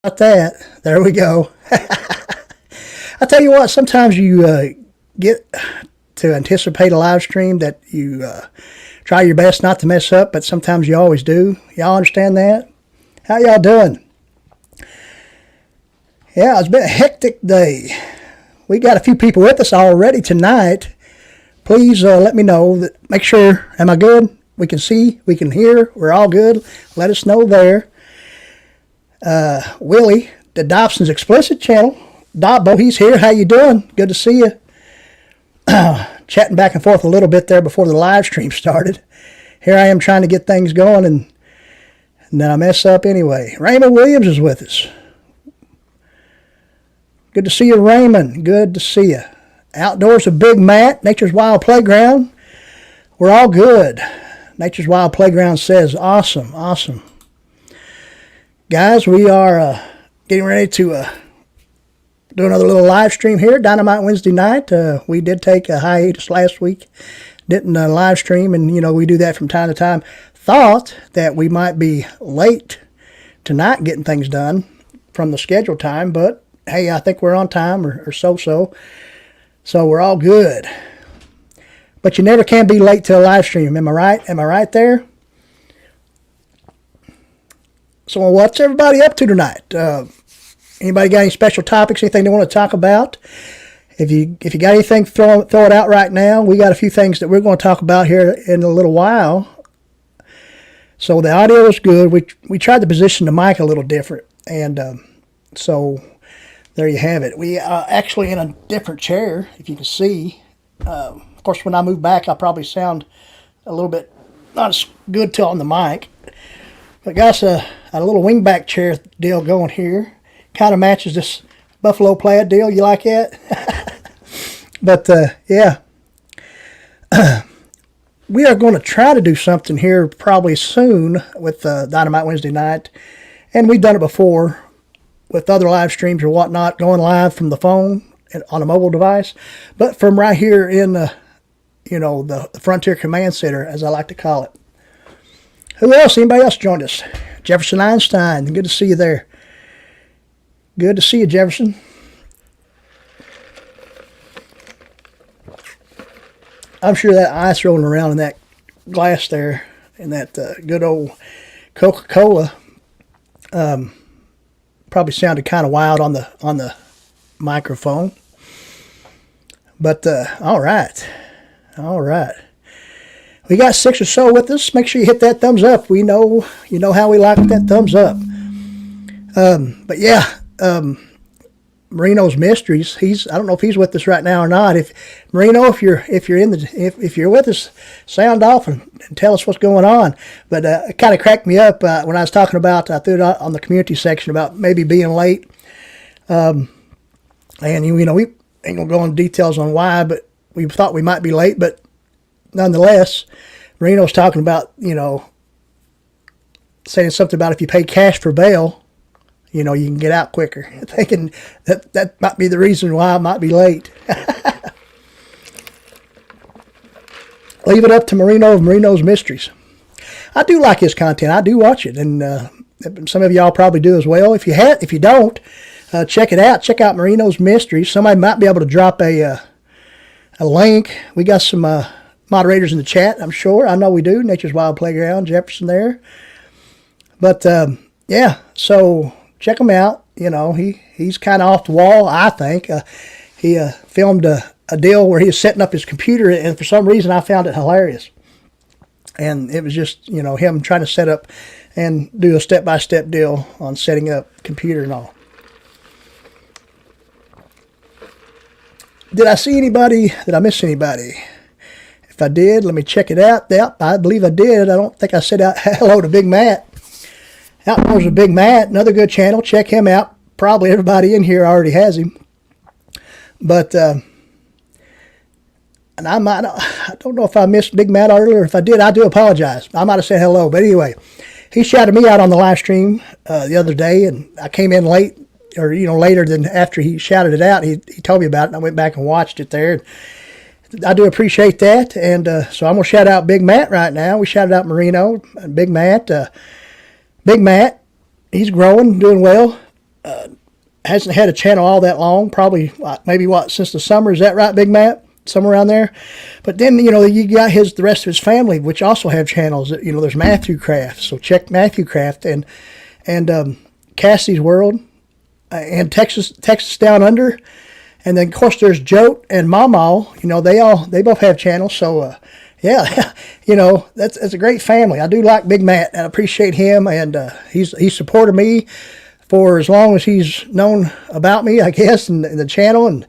About that? There we go. I tell you what, sometimes you get to anticipate a live stream that you try your best not to mess up, but sometimes you always do. Y'all understand that? How y'all doing? Yeah, it's been a hectic day. We got a few people with us already tonight. Please let me know. Make sure, am I good? We can see, we can hear, we're all good. Let us know there. Willie, the Dobson's Explicit channel. Dobbo, he's here. How you doing? Good to see you. Chatting back and forth a little bit there before the live stream started. Here I am trying to get things going, and then I mess up anyway. Raymond Williams is with us. Good to see you, Raymond. Good to see you. Outdoors with Big Matt, Nature's Wild Playground. We're all good. Nature's Wild Playground says, awesome, awesome. Guys, we are getting ready to do another little live stream here, Dynamite Wednesday night. We did take a hiatus last week. Didn't live stream, and, you know, we do that from time to time. Thought that we might be late tonight getting things done from the scheduled time, but, hey, I think we're on time or so-so. So we're all good. But you never can be late to a live stream. Am I right? Am I right there? So what's everybody up to tonight? Anybody got any special topics, anything they want to talk about? If you got anything, throw it out right now. We got a few things that we're going to talk about here in a little while. So the audio is good. We tried to position the mic a little different, and so there you have it. We are actually in a different chair, if you can see. Of course, when I move back, I'll probably sound a little bit not as good on the mic. But got a little wingback chair deal going here. Kind of matches this buffalo plaid deal. You like that? But, yeah. We are going to try to do something here probably soon with Dynamite Wednesday night. And we've done it before with other live streams or whatnot, going live from the phone and on a mobile device. But from right here in the Frontier Command Center, as I like to call it. Who else? Anybody else joined us? Jefferson Einstein. Good to see you there. Good to see you, Jefferson. I'm sure that ice rolling around in that glass there, in that good old Coca-Cola, probably sounded kind of wild on the microphone. But all right. We got 6 or so with us. Make sure you hit that thumbs up. You know how we like that thumbs up. But yeah, Marino's Mysteries. I don't know if he's with us right now or not. If Marino, if you're with us, sound off and tell us what's going on. But it kind of cracked me up when I was talking about. I threw it out on the community section about maybe being late. And we ain't gonna go into details on why, but we thought we might be late, but nonetheless, Marino's talking about, saying something about if you pay cash for bail, you can get out quicker. Thinking that might be the reason why I might be late. Leave it up to Marino of Marino's Mysteries. I do like his content. I do watch it, and some of y'all probably do as well. If you don't, check it out. Check out Marino's Mysteries. Somebody might be able to drop a link. We got some moderators in the chat, I'm sure. I know we do. Nature's Wild Playground, Jefferson there. But, yeah, so check him out. He's kind of off the wall, I think. He filmed a deal where he was setting up his computer, and for some reason I found it hilarious. And it was just, him trying to set up and do a step-by-step deal on setting up computer and all. Did I see anybody? Did I miss anybody? If I did, let me check it out. Yep, I believe I did. I don't think I said hello to Big Matt. Outdoors with Big Matt, another good channel. Check him out. Probably everybody in here already has him. But, and I don't know if I missed Big Matt earlier. If I did, I do apologize. I might have said hello. But anyway, he shouted me out on the live stream the other day, and I came in late, or later than after he shouted it out. He told me about it, and I went back and watched it there. I do appreciate that, and so I'm going to shout out Big Matt right now. We shouted out Marino and Big Matt. Big Matt, he's growing, doing well. hasn't had a channel all that long, probably maybe since the summer. Is that right, Big Matt? Somewhere around there. But then, you got the rest of his family, which also have channels. There's Matthew Craft, so check Matthew Craft, and Cassie's World, and Texas Down Under, and then of course there's Jote and Mama. They both have channels. So yeah, that's a great family. I do like Big Matt, and I appreciate him, and he's supported me for as long as he's known about me, I guess, and the channel. And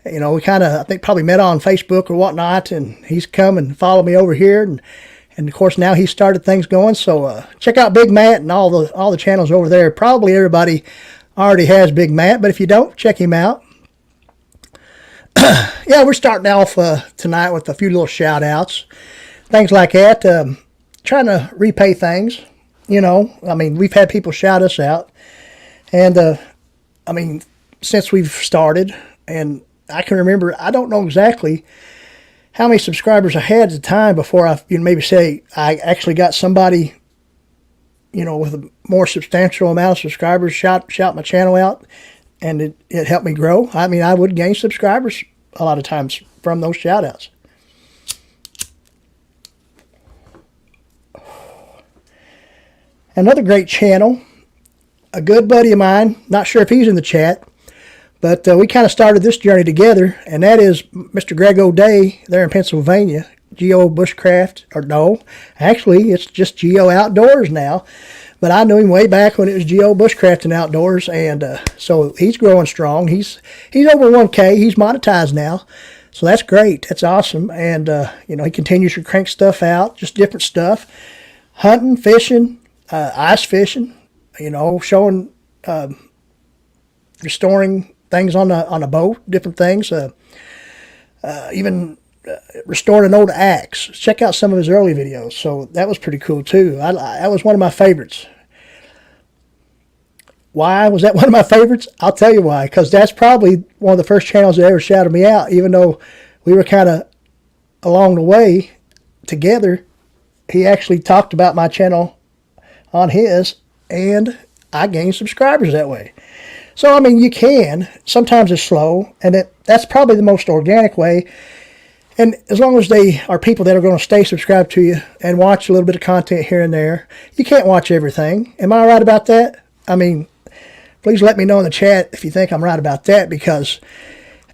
we kind of, I think, probably met on Facebook or whatnot, and he's come and followed me over here, and of course now he started things going. So check out Big Matt and all the channels over there. Probably everybody already has Big Matt, but if you don't, check him out. Yeah, we're starting off tonight with a few little shout outs, things like that. Trying to repay things. We've had people shout us out, and since we've started, and I can remember, I don't know exactly how many subscribers I had at the time before I maybe say I actually got somebody, with a more substantial amount of subscribers shout my channel out, and it helped me grow. I would gain subscribers a lot of times from those shout outs. Another great channel, a good buddy of mine, not sure if he's in the chat, but we kind of started this journey together, and that is Mr. Greg O'Day there in Pennsylvania, Geo Bushcraft, or no, actually it's just Geo Outdoors now, but I knew him way back when it was Geo Bushcraft and Outdoors, and so he's growing strong. He's over 1K, he's monetized now, so that's great, that's awesome, and he continues to crank stuff out, just different stuff, hunting, fishing, ice fishing, showing, restoring things on a boat, different things, even restoring an old axe. Check out some of his early videos. So that was pretty cool too. That was one of my favorites. Why was that one of my favorites? I'll tell you why. Because that's probably one of the first channels that ever shouted me out, even though we were kind of along the way together. He actually talked about my channel on his, and I gained subscribers that way. So, you can. Sometimes it's slow, and that's probably the most organic way. And as long as they are people that are going to stay subscribed to you and watch a little bit of content here and there, you can't watch everything. Am I right about that? Please let me know in the chat if you think I'm right about that, because,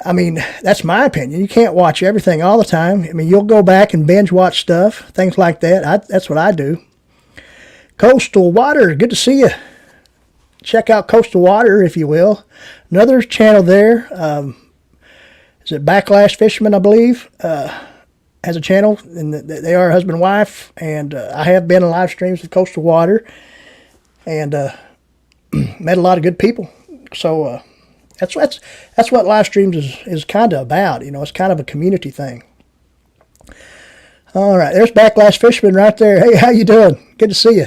that's my opinion. You can't watch everything all the time. You'll go back and binge watch stuff, things like that. That's what I do. Coastal Water, good to see you. Check out Coastal Water, if you will. Another channel there. Is it Backlash Fisherman, I believe, has a channel, and they are husband and wife, and I have been in live streams with Coastal Water, and met a lot of good people. So that's what live streams is kind of about. It's kind of a community thing. All right, there's Backlash Fisherman right there. Hey, how you doing? Good to see you.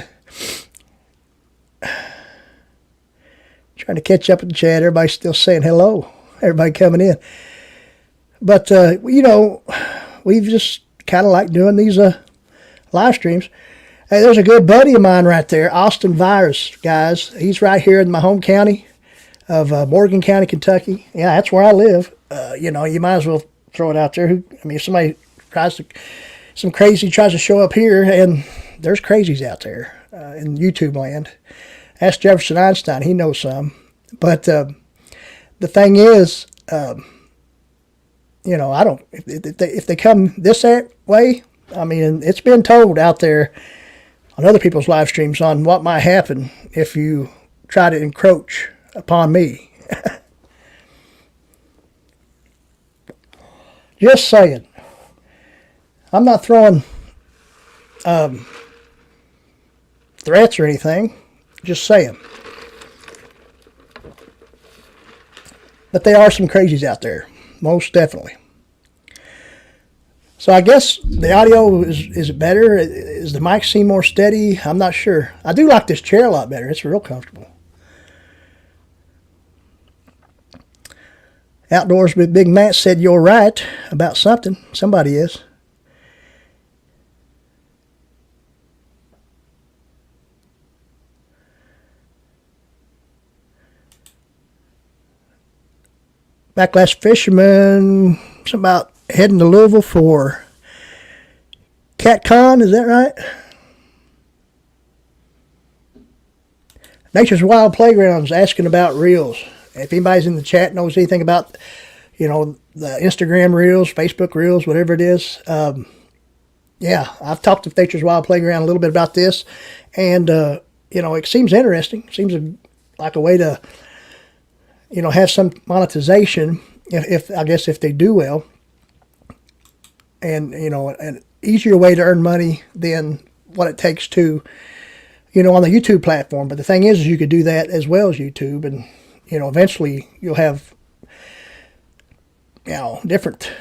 Trying to catch up with the chat. Everybody's still saying hello. Everybody coming in. But, we've just kind of like doing these live streams. Hey, there's a good buddy of mine right there, Austin Virus, guys. He's right here in my home county of Morgan County, Kentucky. Yeah, that's where I live. You might as well throw it out there. If somebody some crazy tries to show up here, and there's crazies out there in YouTube land. Ask Jefferson Einstein, he knows some. But the thing is, I don't, if they come this way, it's been told out there on other people's live streams on what might happen if you try to encroach upon me. Just saying. I'm not throwing threats or anything. Just saying. But there are some crazies out there. Most definitely. So I guess the audio is better. Is the mic seem more steady? I'm not sure. I do like this chair a lot better. It's real comfortable. Outdoors with Big Matt said you're right about something. Somebody is. Backlash Fisherman, something about heading to Louisville for CatCon, is that right? Nature's Wild Playgrounds asking about reels. If anybody's in the chat knows anything about, the Instagram reels, Facebook reels, whatever it is, yeah, I've talked to Nature's Wild Playground a little bit about this, and it seems interesting. Seems like a way to, have some monetization if I guess if they do well, and an easier way to earn money than what it takes to, on the YouTube platform. But the thing is you could do that as well as YouTube, and eventually you'll have different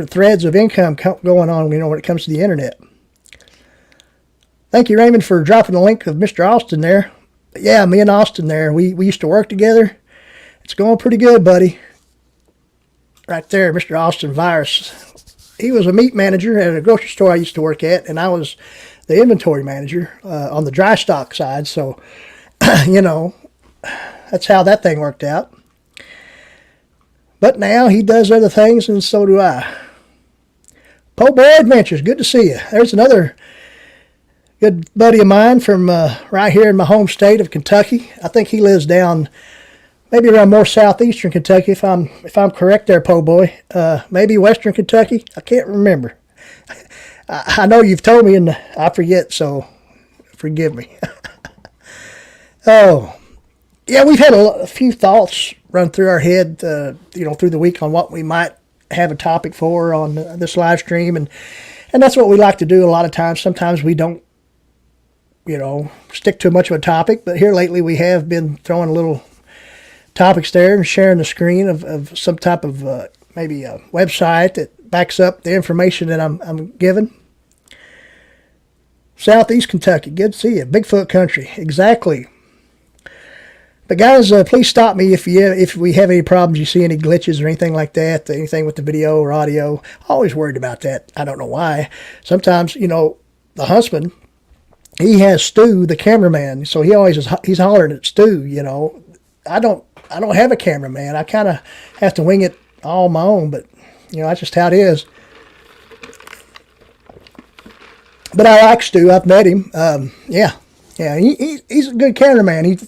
threads of income going on, when it comes to the internet. Thank you, Raymond, for dropping the link of Mr. Austin there. But yeah, me and Austin there, we used to work together. It's going pretty good, buddy. Right there, Mr. Austin Virus. He was a meat manager at a grocery store I used to work at, and I was the inventory manager on the dry stock side. So, that's how that thing worked out. But now he does other things, and so do I. Po' Boy Adventures, good to see you. There's another good buddy of mine from right here in my home state of Kentucky. I think he lives down maybe around more southeastern Kentucky, if I'm correct there, Po' Boy. Maybe western Kentucky. I can't remember. I know you've told me, and I forget, so forgive me. Oh, yeah, we've had a few thoughts run through our head, through the week on what we might have a topic for on this live stream, and that's what we like to do a lot of times. Sometimes we don't, stick to much of a topic, but here lately we have been throwing little topics there and sharing the screen of some type of maybe a website that backs up the information that I'm given. Southeast Kentucky, good to see you. Bigfoot country, exactly. But guys, please stop me if we have any problems, you see any glitches or anything like that, anything with the video or audio. Always worried about that. I don't know why. Sometimes, the huntsman, he has Stu, the cameraman, so he's hollering at Stu. I don't have a cameraman. I kind of have to wing it all on my own, but that's just how it is. But I like Stu. I've met him. Yeah, he's a good cameraman.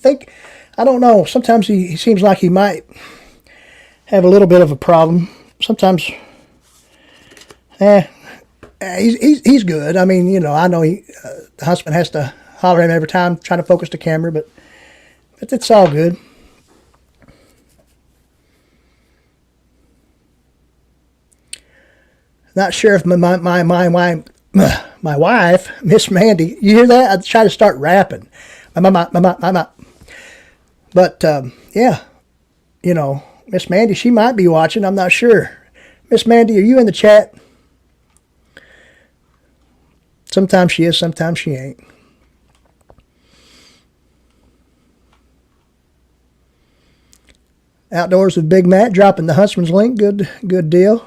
I don't know. Sometimes he seems like he might have a little bit of a problem. Sometimes, he's good. I mean, I know the husband has to holler at him every time trying to focus the camera, but it's all good. Not sure if my wife, Miss Mandy, you hear that? I try to start rapping. But, yeah, Miss Mandy, she might be watching. I'm not sure. Miss Mandy, are you in the chat? Sometimes she is, sometimes she ain't. Outdoors with Big Matt, dropping the Huntsman's link. Good deal.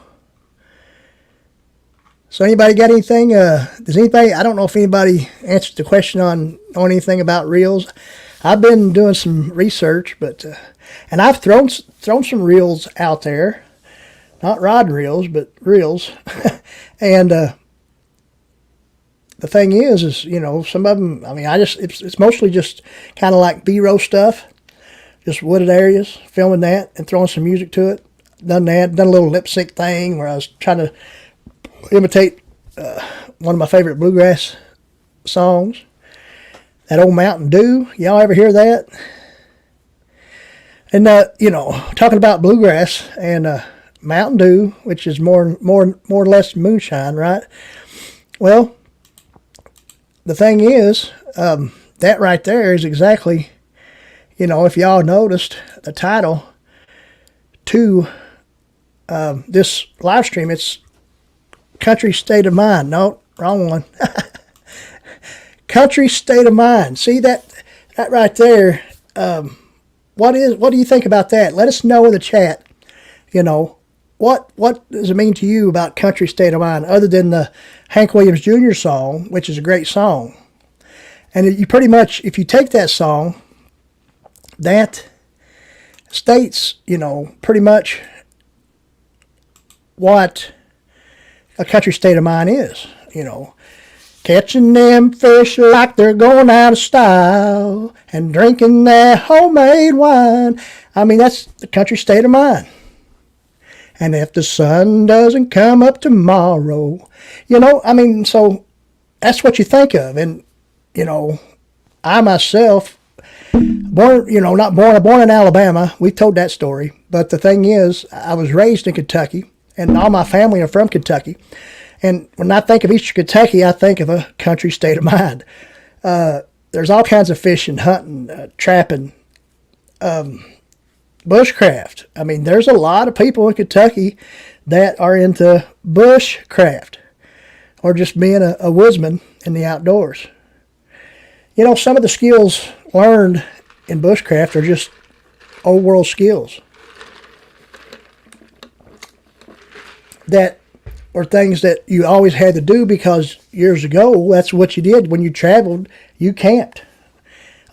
So anybody got anything? Does anybody, I don't know if anybody answered the question on anything about reels. I've been doing some research, but and I've thrown some reels out there, not rod reels, but reels. And the thing is some of them. I mean, it's mostly just kind of like B-roll stuff, just wooded areas, filming that and throwing some music to it. Done a little lip sync thing where I was trying to imitate one of my favorite bluegrass songs. That old Mountain Dew, y'all ever hear that? And talking about bluegrass and Mountain Dew, which is more or less moonshine, right? Well, the thing is, that right there is exactly, if y'all noticed the title to this live stream, it's Country State of Mind. No, wrong one. Country State of Mind. See that right there? What do you think about that? Let us know in the chat. What does it mean to you about Country State of Mind, other than the Hank Williams Jr. song, which is a great song? And you pretty much, if you take that song, that states, pretty much what a country state of mind is, Catching them fish like they're going out of style and drinking their homemade wine. I mean, that's the country state of mind. And if the sun doesn't come up tomorrow, so that's what you think of. And, I myself, born in Alabama. We told that story. But the thing is, I was raised in Kentucky, and all my family are from Kentucky. And when I think of Eastern Kentucky, I think of a country state of mind. There's all kinds of fishing, hunting, trapping, bushcraft. I mean, there's a lot of people in Kentucky that are into bushcraft or just being a woodsman in the outdoors. Some of the skills learned in bushcraft are just old world skills that or things that you always had to do because years ago, that's what you did. When you traveled, you camped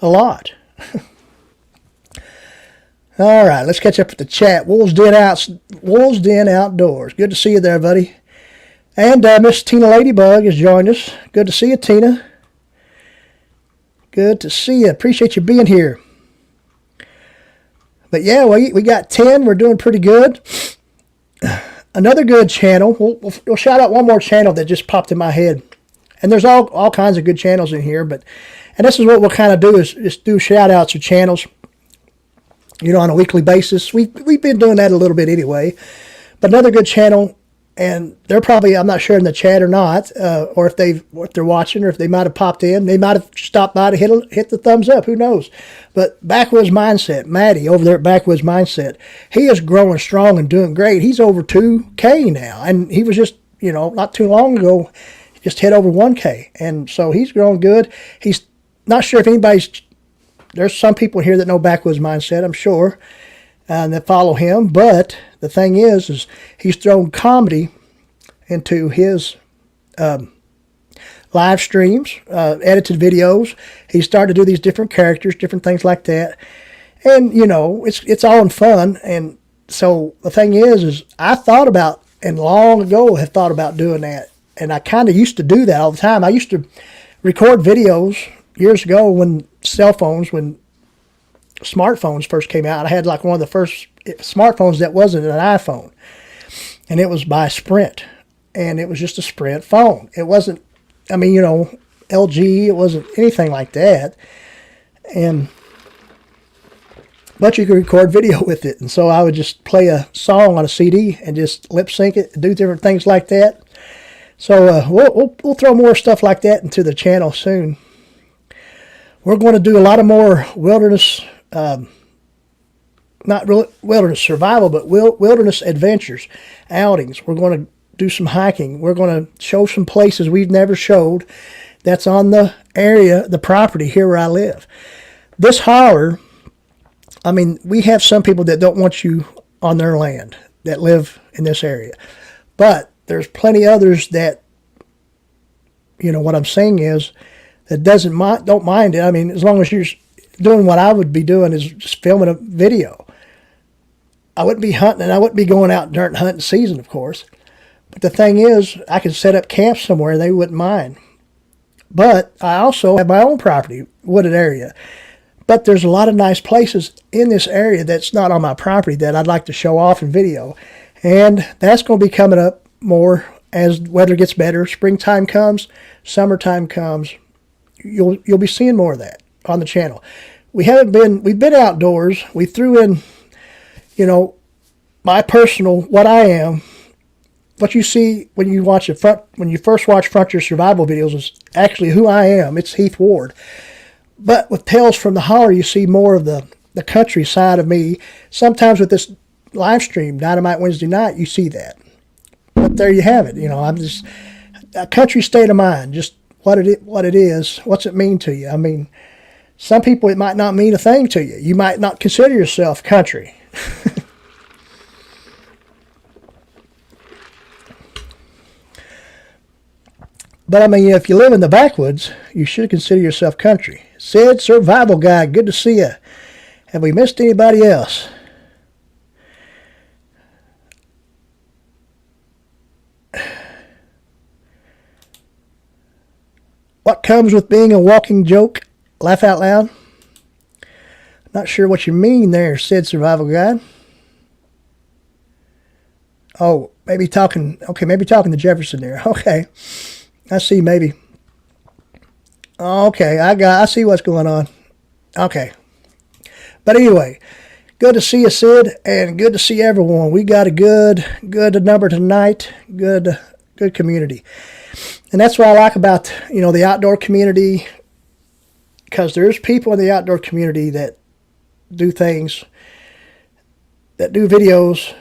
a lot. All right, let's catch up with the chat. Wolves Den Outdoors. Good to see you there, buddy. And Miss Tina Ladybug has joined us. Good to see you, Tina. Good to see you. Appreciate you being here. But yeah, we got 10. We're doing pretty good. Another good channel. We'll shout out one more channel that just popped in my head. And there's all kinds of good channels in here. And this is what we'll kind of do is just do shout outs of channels, on a weekly basis. We've been doing that a little bit anyway. But another good channel, and they're probably, I'm not sure in the chat or not, or if they're watching, or if they might have popped in. They might have stopped by to hit the thumbs up. Who knows? But Backwoods Mindset, Maddie over there at Backwoods Mindset, he is growing strong and doing great. He's over 2K now, and he was just, not too long ago, just hit over 1K, and so he's growing good. He's not sure if there's some people here that know Backwoods Mindset, I'm sure, that follow him, but the thing is he's thrown comedy into his live streams, edited videos. He started to do these different characters, different things like that. And, it's all in fun. And so the thing is I thought about, and long ago have thought about doing that. And I kind of used to do that all the time. I used to record videos years ago when smartphones first came out. I had like one of the first smartphones that wasn't an iPhone. And it was by Sprint. And it was just a Sprint phone. It wasn't, LG, it wasn't anything like that. But you could record video with it. And so I would just play a song on a CD and just lip sync it and do different things like that. So we'll throw more stuff like that into the channel soon. We're going to do a lot of more wilderness, not really wilderness survival, but wilderness adventures, outings. We're going to do some hiking. We're going to show some places we've never showed that's on the area, the property here where I live. This holler, we have some people that don't want you on their land that live in this area. But there's plenty others that, what I'm saying is, that don't mind it. As long as you're doing what I would be doing is just filming a video. I wouldn't be hunting, and I wouldn't be going out during hunting season, of course. But the thing is, I could set up camp somewhere and they wouldn't mind. But I also have my own property, wooded area. But there's a lot of nice places in this area that's not on my property that I'd like to show off in video. And that's going to be coming up more as weather gets better. Springtime comes, summertime comes. You'll be seeing more of that on the channel. We've been outdoors. We threw in, my personal, what I am. What you see when you first watch Frontier Survival videos is actually who I am. It's Heath Ward. But with Tales from the Holler, you see more of the country side of me. Sometimes with this live stream, Dynamite Wednesday night, you see that. But there you have it. I'm just a country state of mind. Just what it is. What's it mean to you? Some people it might not mean a thing to you. You might not consider yourself country. But if you live in the backwoods, you should consider yourself country. Sid, Survival Guy, good to see you. Have we missed anybody else? What comes with being a walking joke? Laugh out loud. Not sure what you mean there, said Survival Guide. Oh, maybe talking to Jefferson there. Okay. I see, maybe. Okay, I see what's going on. Okay. But anyway, good to see you, Sid, and good to see everyone. We got a good number tonight. Good community. And that's what I like about, the outdoor community, because there's people in the outdoor community that do things, that do videos,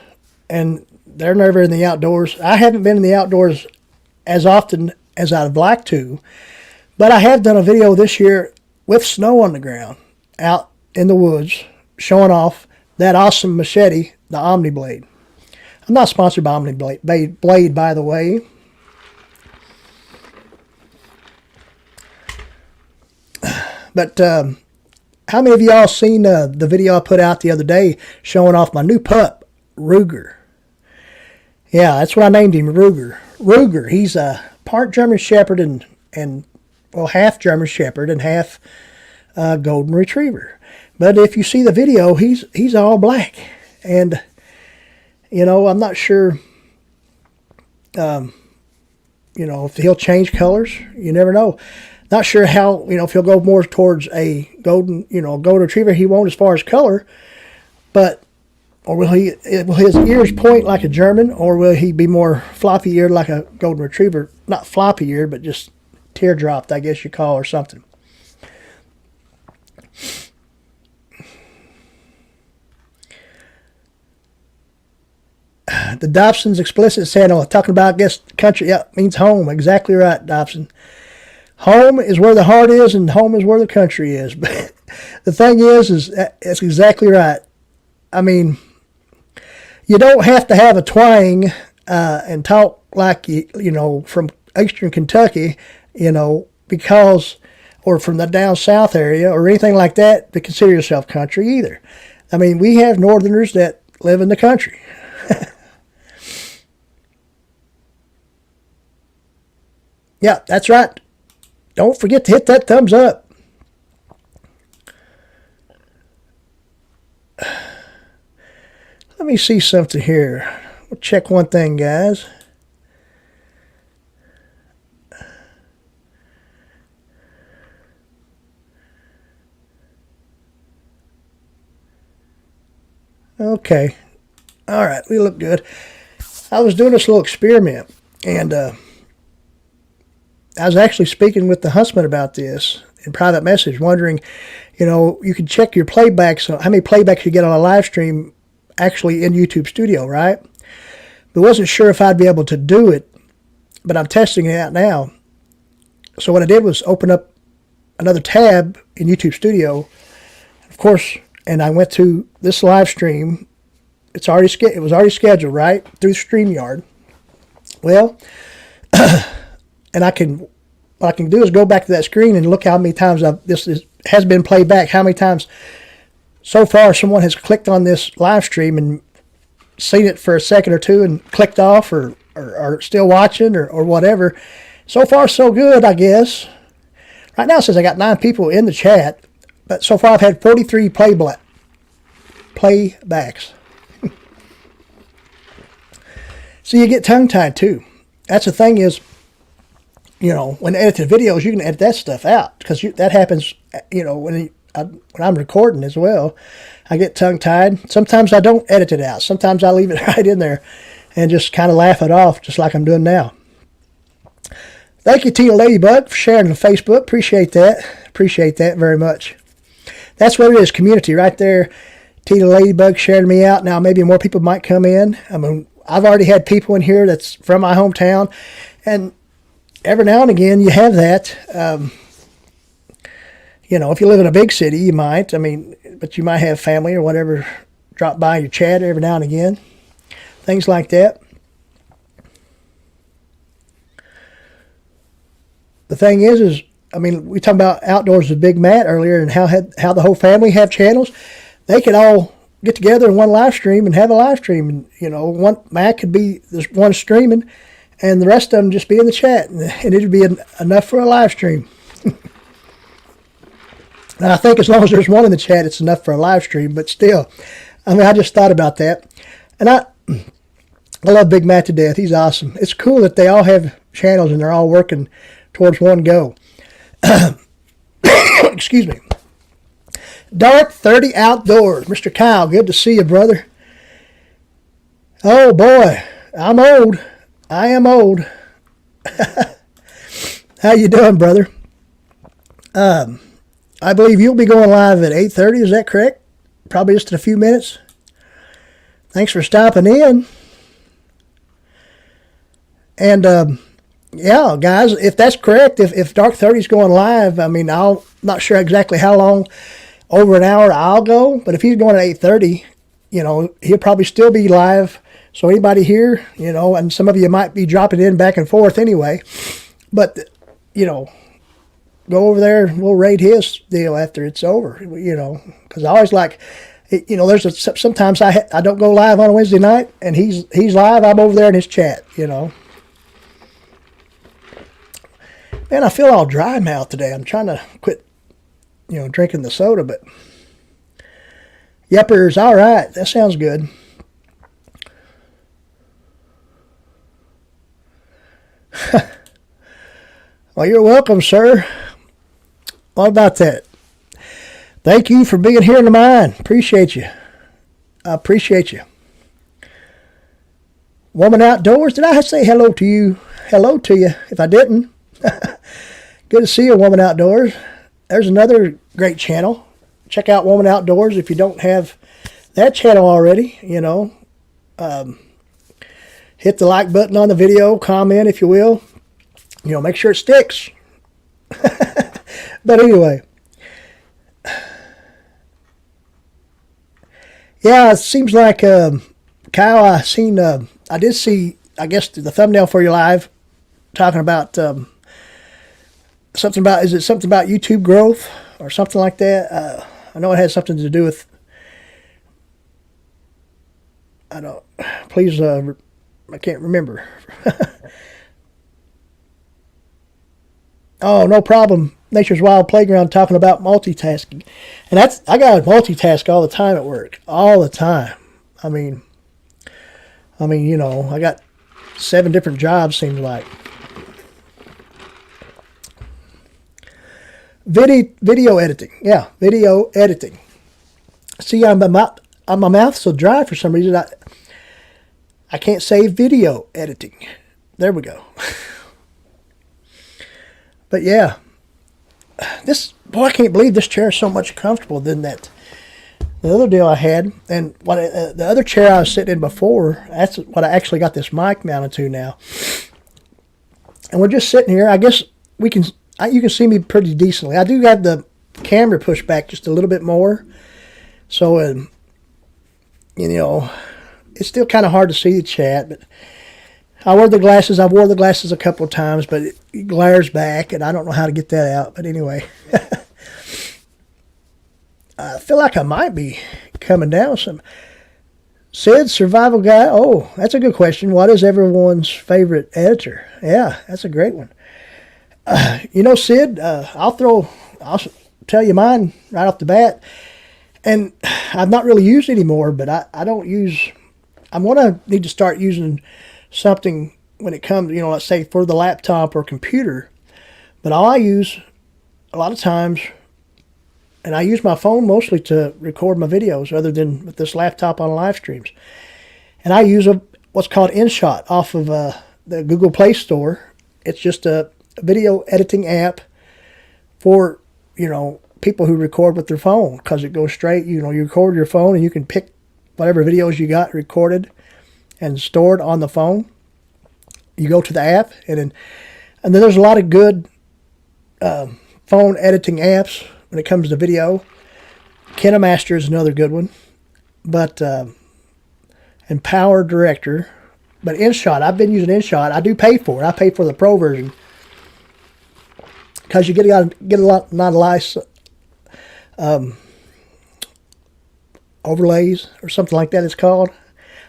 and they're never in the outdoors. I haven't been in the outdoors as often as I'd like to, but I have done a video this year with snow on the ground, out in the woods, showing off that awesome machete, the Omni Blade. I'm not sponsored by Omni Blade, by the way. But how many of y'all seen the video I put out the other day showing off my new pup, Ruger? Yeah, that's what I named him, Ruger. Ruger, he's a part German Shepherd and half German Shepherd and half Golden Retriever. But if you see the video, he's all black. And, I'm not sure, if he'll change colors. You never know. Not sure how, if he'll go more towards a Golden Retriever. He won't as far as color. But, or will his ears point like a German, or will he be more floppy-eared like a Golden Retriever? Not floppy-eared, but just teardropped, I guess you call, or something. The Dobson's explicit channel talking about, I guess, country. Yeah, means home. Exactly right, Dobson. Home is where the heart is, and home is where the country is. But the thing is that's exactly right. I mean, you don't have to have a twang and talk like from Eastern Kentucky, because, or from the down south area or anything like that, to consider yourself country either. I mean, we have northerners that live in the country. Yeah, that's right. Don't forget to hit that thumbs up. Let me see something here. We'll check one thing, guys. Okay. All right, we look good. I was doing this little experiment, and I was actually speaking with the huntsman about this in private message, wondering, you can check your playbacks, how many playbacks you get on a live stream actually in YouTube Studio, right? But wasn't sure if I'd be able to do it, but I'm testing it out now. So what I did was open up another tab in YouTube Studio, of course, and I went to this live stream. It was already scheduled, right, through StreamYard. Well, and what I can do is go back to that screen and look how many times this has been played back. How many times so far someone has clicked on this live stream and seen it for a second or two and clicked off, or still watching, or whatever. So far, so good, I guess. Right now it says I got 9 people in the chat, but so far I've had 43 playbacks. So you get tongue-tied too. That's the thing is, when editing videos, you can edit that stuff out, because that happens, when I'm recording as well. I get tongue-tied. Sometimes I don't edit it out. Sometimes I leave it right in there and just kind of laugh it off, just like I'm doing now. Thank you, Tina Ladybug, for sharing on Facebook. Appreciate that. Appreciate that very much. That's what it is, community right there. Tina Ladybug sharing me out. Now maybe more people might come in. I mean, I've already had people in here that's from my hometown, and every now and again you have that. If you live in a big city, you might. But you might have family or whatever drop by your chat every now and again. Things like that. The thing is we talked about Outdoors with Big Matt earlier, and how the whole family have channels. They could all get together in one live stream and have a live stream. And, Matt could be this one streaming, and the rest of them just be in the chat, and it'd be enough for a live stream. And I think as long as there's one in the chat, it's enough for a live stream. But still, I mean, I just thought about that, and I love Big Matt to death. He's awesome. It's cool that they all have channels and they're all working towards one goal. Excuse me. Dark 30 Outdoors. Mr. Kyle, good to see you, brother. Oh, boy. I'm old. I am old. How you doing, brother? I believe you'll be going live at 8:30. Is that correct? Probably just in a few minutes. Thanks for stopping in. And, yeah, guys, if that's correct, if Dark 30 is going live, I mean, I'm not sure exactly how long, over an hour I'll go, but if he's going at 8:30, he'll probably still be live. So anybody here, and some of you might be dropping in back and forth anyway, but, go over there and we'll raid his deal after it's over, because I always like, sometimes I don't go live on a Wednesday night, and he's live, I'm over there in his chat, Man, I feel all dry mouth today. I'm trying to quit, drinking the soda, but Yeppers, all right, that sounds good. Well, you're welcome, sir. What about that? Thank you for being here in the mine. Appreciate you. I appreciate you. Woman Outdoors, did I say hello to you? Hello to you. If I didn't, good to see you, Woman Outdoors. There's another great channel. Check out Woman Outdoors if you don't have that channel already. Hit the like button on the video, comment if you will. Make sure it sticks. But anyway, yeah, it seems like Kyle. I did see. I guess the thumbnail for your live talking about something about. Is it something about YouTube growth or something like that? I know it has something to do with. I don't. Please, I can't remember. Oh, no problem. Nature's Wild Playground talking about multitasking. And I got to multitask all the time at work. All the time. I mean, I got 7 different jobs, seems like. Video editing. Yeah, video editing. See, my mouth's so dry for some reason. I can't say video editing. There we go. But yeah, I can't believe this chair is so much comfortable than the other deal I had. And the other chair I was sitting in before, that's what I actually got this mic mounted to now. And we're just sitting here. I guess you can see me pretty decently. I do have the camera pushed back just a little bit more. So, it's still kind of hard to see the chat, but I wore the glasses. I've wore the glasses a couple of times, but it glares back, and I don't know how to get that out. But anyway, I feel like I might be coming down some. Sid, survival guy. Oh, that's a good question. What is everyone's favorite editor? Yeah, that's a great one. Sid, I'll tell you mine right off the bat. And I've not really used it anymore, but I don't use. I'm going to need to start using something when it comes, let's say for the laptop or computer. But all I use a lot of times, and I use my phone mostly to record my videos other than with this laptop on live streams. And I use what's called InShot off of the Google Play Store. It's just a video editing app for, people who record with their phone, because it goes straight, you record your phone and you can pick whatever videos you got recorded and stored on the phone. You go to the app, and then there's a lot of good phone editing apps when it comes to video. KineMaster is another good one, but and Power Director. But InShot, I've been using InShot. I do pay for it. I pay for the Pro version because you get a lot nice overlays or something like that. It's called.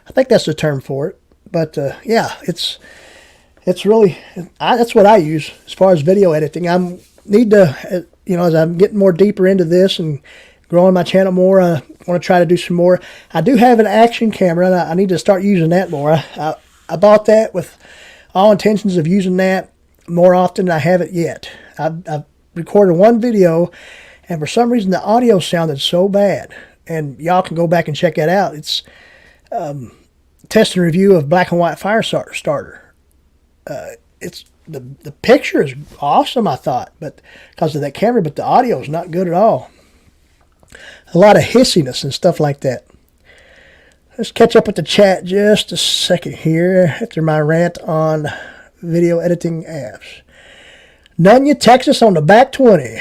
I think that's the term for it. But yeah, it's it's really, that's what I use as far as video editing. I need to, as I'm getting more deeper into this and growing my channel more, I want to try to do some more. I do have an action camera, and I need to start using that more. I bought that with all intentions of using that more often than I haven't yet. I've recorded one video, and for some reason the audio sounded so bad. And y'all can go back and check that out. It's test and review of Black and White Fire Starter. It's the picture is awesome, I thought, but because of that camera, but the audio is not good at all. A lot of hissiness and stuff like that. Let's catch up with the chat just a second here after my rant on video editing apps. Nunya, Texas on the back 20.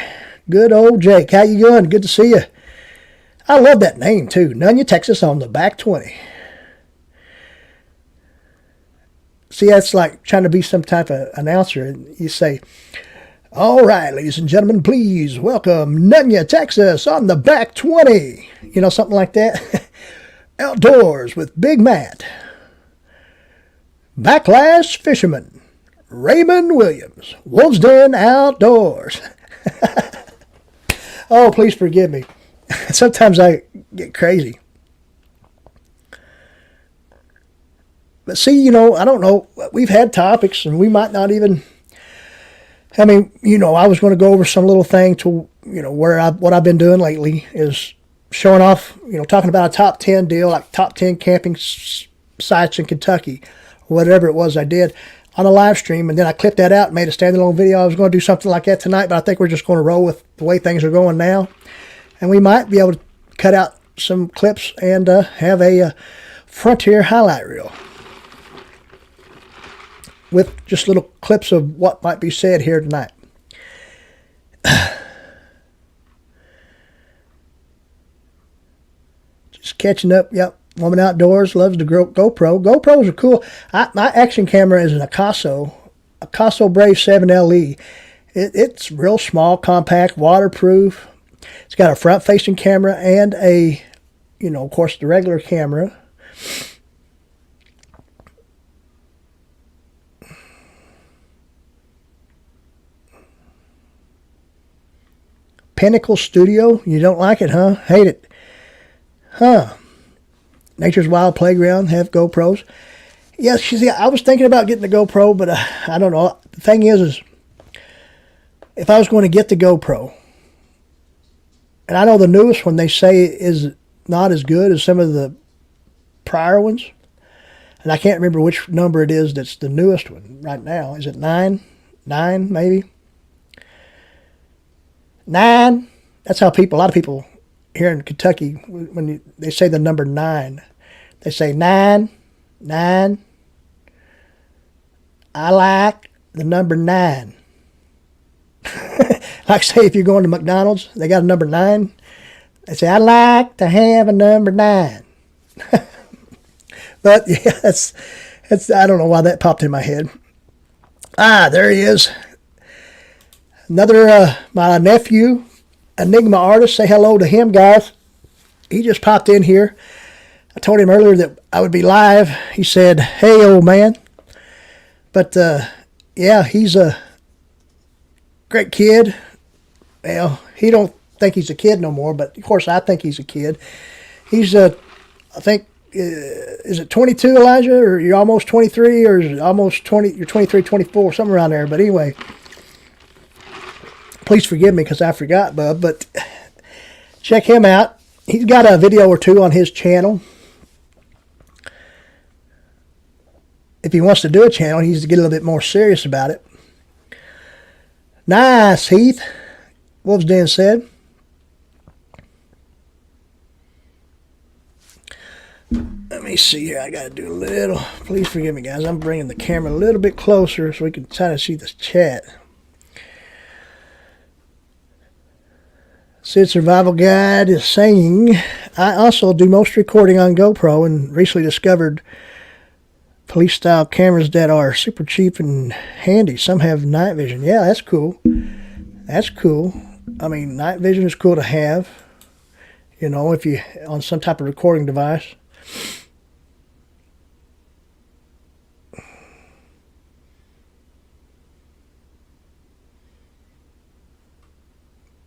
Good old Jake. How you doing? Good to see you. I love that name too. Nunya, Texas on the back 20. See, that's like trying to be some type of announcer. And you say, all right, ladies and gentlemen, please welcome Nunya, Texas on the back 20. Something like that. Outdoors with Big Matt. Backlash Fisherman. Raymond Williams. Wolf's Den Outdoors. Oh, please forgive me. Sometimes I get crazy. But see, I don't know. We've had topics, and we might not even... I was going to go over some little thing to, what I've been doing lately is showing off, talking about a top 10 deal, like top 10 camping sites in Kentucky, or whatever it was I did on a live stream. And then I clipped that out and made a standalone video. I was going to do something like that tonight, but I think we're just going to roll with the way things are going now. And we might be able to cut out some clips and have a Frontier highlight reel with just little clips of what might be said here tonight. Just catching up. Yep. Woman Outdoors loves the GoPro. GoPros are cool. My action camera is an Akaso Brave 7 LE. It's real small, compact, waterproof. It's got a front-facing camera and of course, the regular camera. Pinnacle Studio. You don't like it, huh? Hate it. Huh. Nature's Wild Playground have GoPros. Yes, see, I was thinking about getting the GoPro, but I don't know. The thing is if I was going to get the GoPro, and I know the newest one they say is not as good as some of the prior ones, and I can't remember which number it is that's the newest one right now. Is it 9? 9, maybe? 9. That's how a lot of people here in Kentucky, when they say the number 9, they say 9, 9. I like the number 9. Like say if you're going to McDonald's, they got a number 9. They say, I like to have a number 9. But yeah, that's I don't know why that popped in my head. There he is. Another, my nephew, Enigma Artist. Say hello to him, guys. He just popped in here. I told him earlier that I would be live. He said, hey, old man. But, yeah, he's a great kid. Well, he don't think he's a kid no more, but, of course, I think he's a kid. He's, I think, is it 22, Elijah? Or you're almost 23? Or is it almost 20? You're 23, 24, somewhere around there. But anyway, please forgive me because I forgot, bub. But check him out. He's got a video or two on his channel. If he wants to do a channel, he needs to get a little bit more serious about it. Nice, Heath. Wolf's Den said. Let me see here. I got to do a little. Please forgive me, guys. I'm bringing the camera a little bit closer so we can try to see this chat. Sid Survival Guide is saying, I also do most recording on GoPro and recently discovered police-style cameras that are super cheap and handy. Some have night vision. Yeah, that's cool. That's cool. I mean, night vision is cool to have, you know, if you on some type of recording device.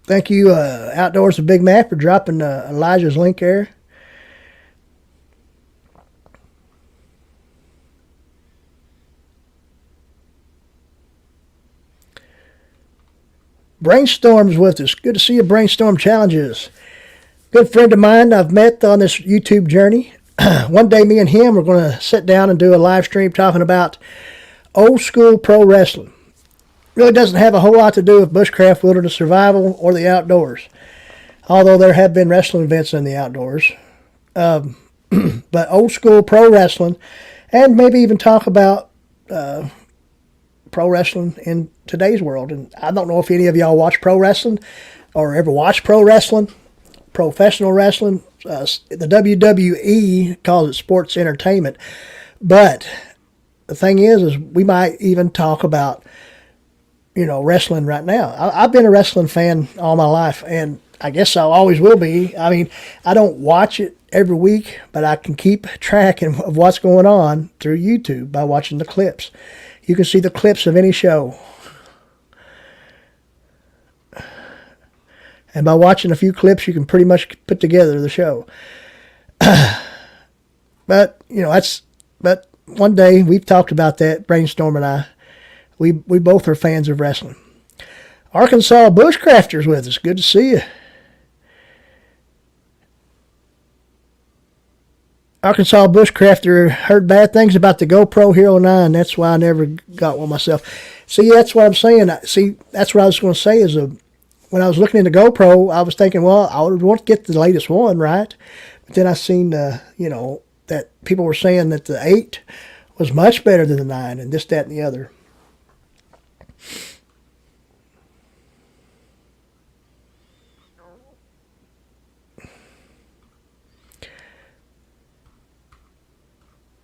Thank you, Outdoors with Big Mac, for dropping Elijah's link there. Brainstorm's with us. Good to see you, Brainstorm Challenges. Good friend of mine I've met on this YouTube journey. One day, me and him are going to sit down and do a live stream talking about old school pro wrestling. Really doesn't have a whole lot to do with bushcraft, wilderness survival, or the outdoors. Although there have been wrestling events in the outdoors. But old school pro wrestling, and maybe even talk about pro wrestling in today's world. And I don't know if any of y'all watch pro wrestling or ever watch pro wrestling, professional wrestling. The WWE calls it sports entertainment. But the thing is we might even talk about, wrestling right now. I've been a wrestling fan all my life, and I guess I always will be. I mean, I don't watch it every week, but I can keep track of what's going on through YouTube by watching the clips. You can see the clips of any show. And by watching a few clips, you can pretty much put together the show. But one day, we've talked about that, Brainstorm and I. We both are fans of wrestling. Arkansas Bushcrafters with us. Good to see you. Arkansas Bushcrafter heard bad things about the GoPro Hero 9. That's why I never got one myself. See, that's what I'm saying. See, that's what I was going to say is when I was looking into GoPro, I was thinking, well, I would want to get the latest one, right? But then I seen, that people were saying that the 8 was much better than the 9 and this, that, and the other.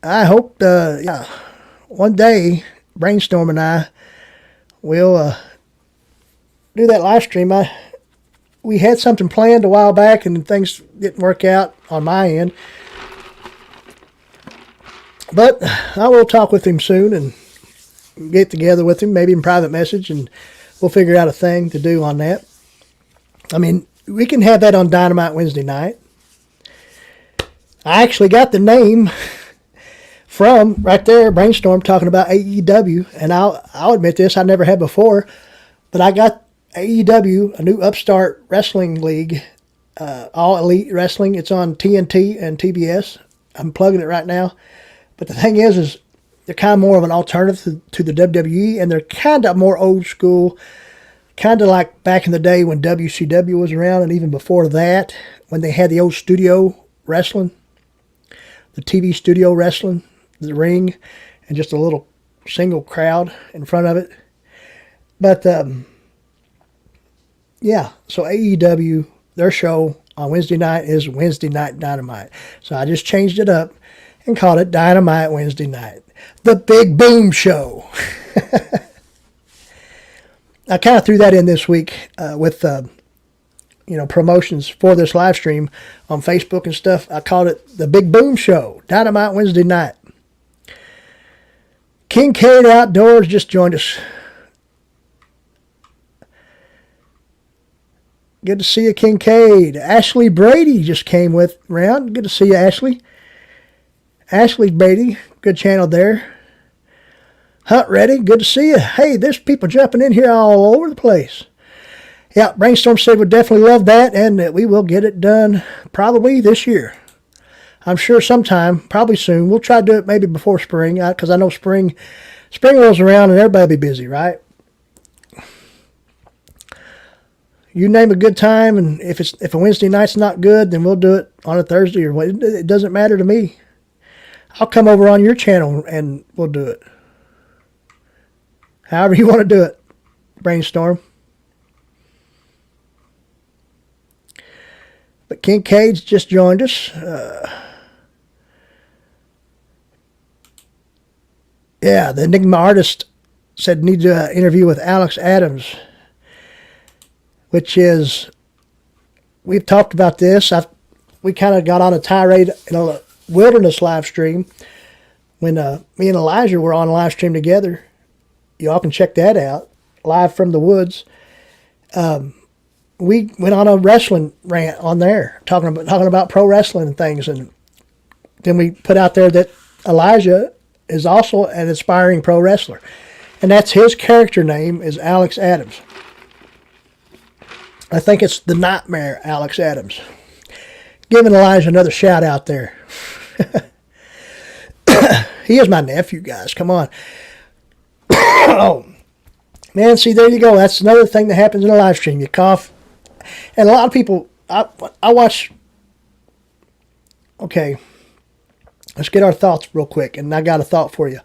I hope, one day, Brainstorm and I will do that live stream. We had something planned a while back, and things didn't work out on my end. But I will talk with him soon and get together with him, maybe in private message, and we'll figure out a thing to do on that. I mean, we can have that on Dynamite Wednesday night. I actually got the name from right there, Brainstorm, talking about AEW, and I'll admit this, I never had before, but I got AEW, a new upstart wrestling league, All Elite Wrestling. It's on TNT and TBS. I'm plugging it right now. But the thing is they're kind of more of an alternative to the WWE, and they're kind of more old school, kind of like back in the day when WCW was around, and even before that, when they had the old studio wrestling, the TV studio wrestling, the ring, and just a little single crowd in front of it. But, so AEW, their show on Wednesday night is Wednesday Night Dynamite. So I just changed it up and called it Dynamite Wednesday Night. The Big Boom Show. I kind of threw that in this week with, promotions for this live stream on Facebook and stuff. I called it The Big Boom Show, Dynamite Wednesday Night. Kincaid Outdoors just joined us. Good to see you, Kincaid. Ashley Brady just came around. Good to see you, Ashley. Ashley Brady, good channel there. Hunt Ready, good to see you. Hey, there's people jumping in here all over the place. Yeah, Brainstorm said we'd definitely love that, and that we will get it done probably this year. I'm sure sometime, probably soon. We'll try to do it maybe before spring, because I know spring rolls around and everybody will be busy, right? You name a good time, and if a Wednesday night's not good, then we'll do it on a Thursday or what. It doesn't matter to me. I'll come over on your channel and we'll do it. However you want to do it, Brainstorm. But Kincaid's just joined us. The Enigma Artist said need to interview with Alex Adams, which is, we've talked about this. We kind of got on a tirade in a wilderness live stream when me and Elijah were on a live stream together. Y'all can check that out, live from the woods. we went on a wrestling rant on there, talking about pro wrestling and things, and then we put out there that Elijah is also an aspiring pro wrestler, and that's his character name is Alex Adams. I think it's the Nightmare Alex Adams. Giving Elijah another shout out there. He is my nephew, guys. Come on. Oh, man, see, there you go. That's another thing that happens in a live stream. You cough. And a lot of people, I watch. Okay. Let's get our thoughts real quick. And I got a thought for you.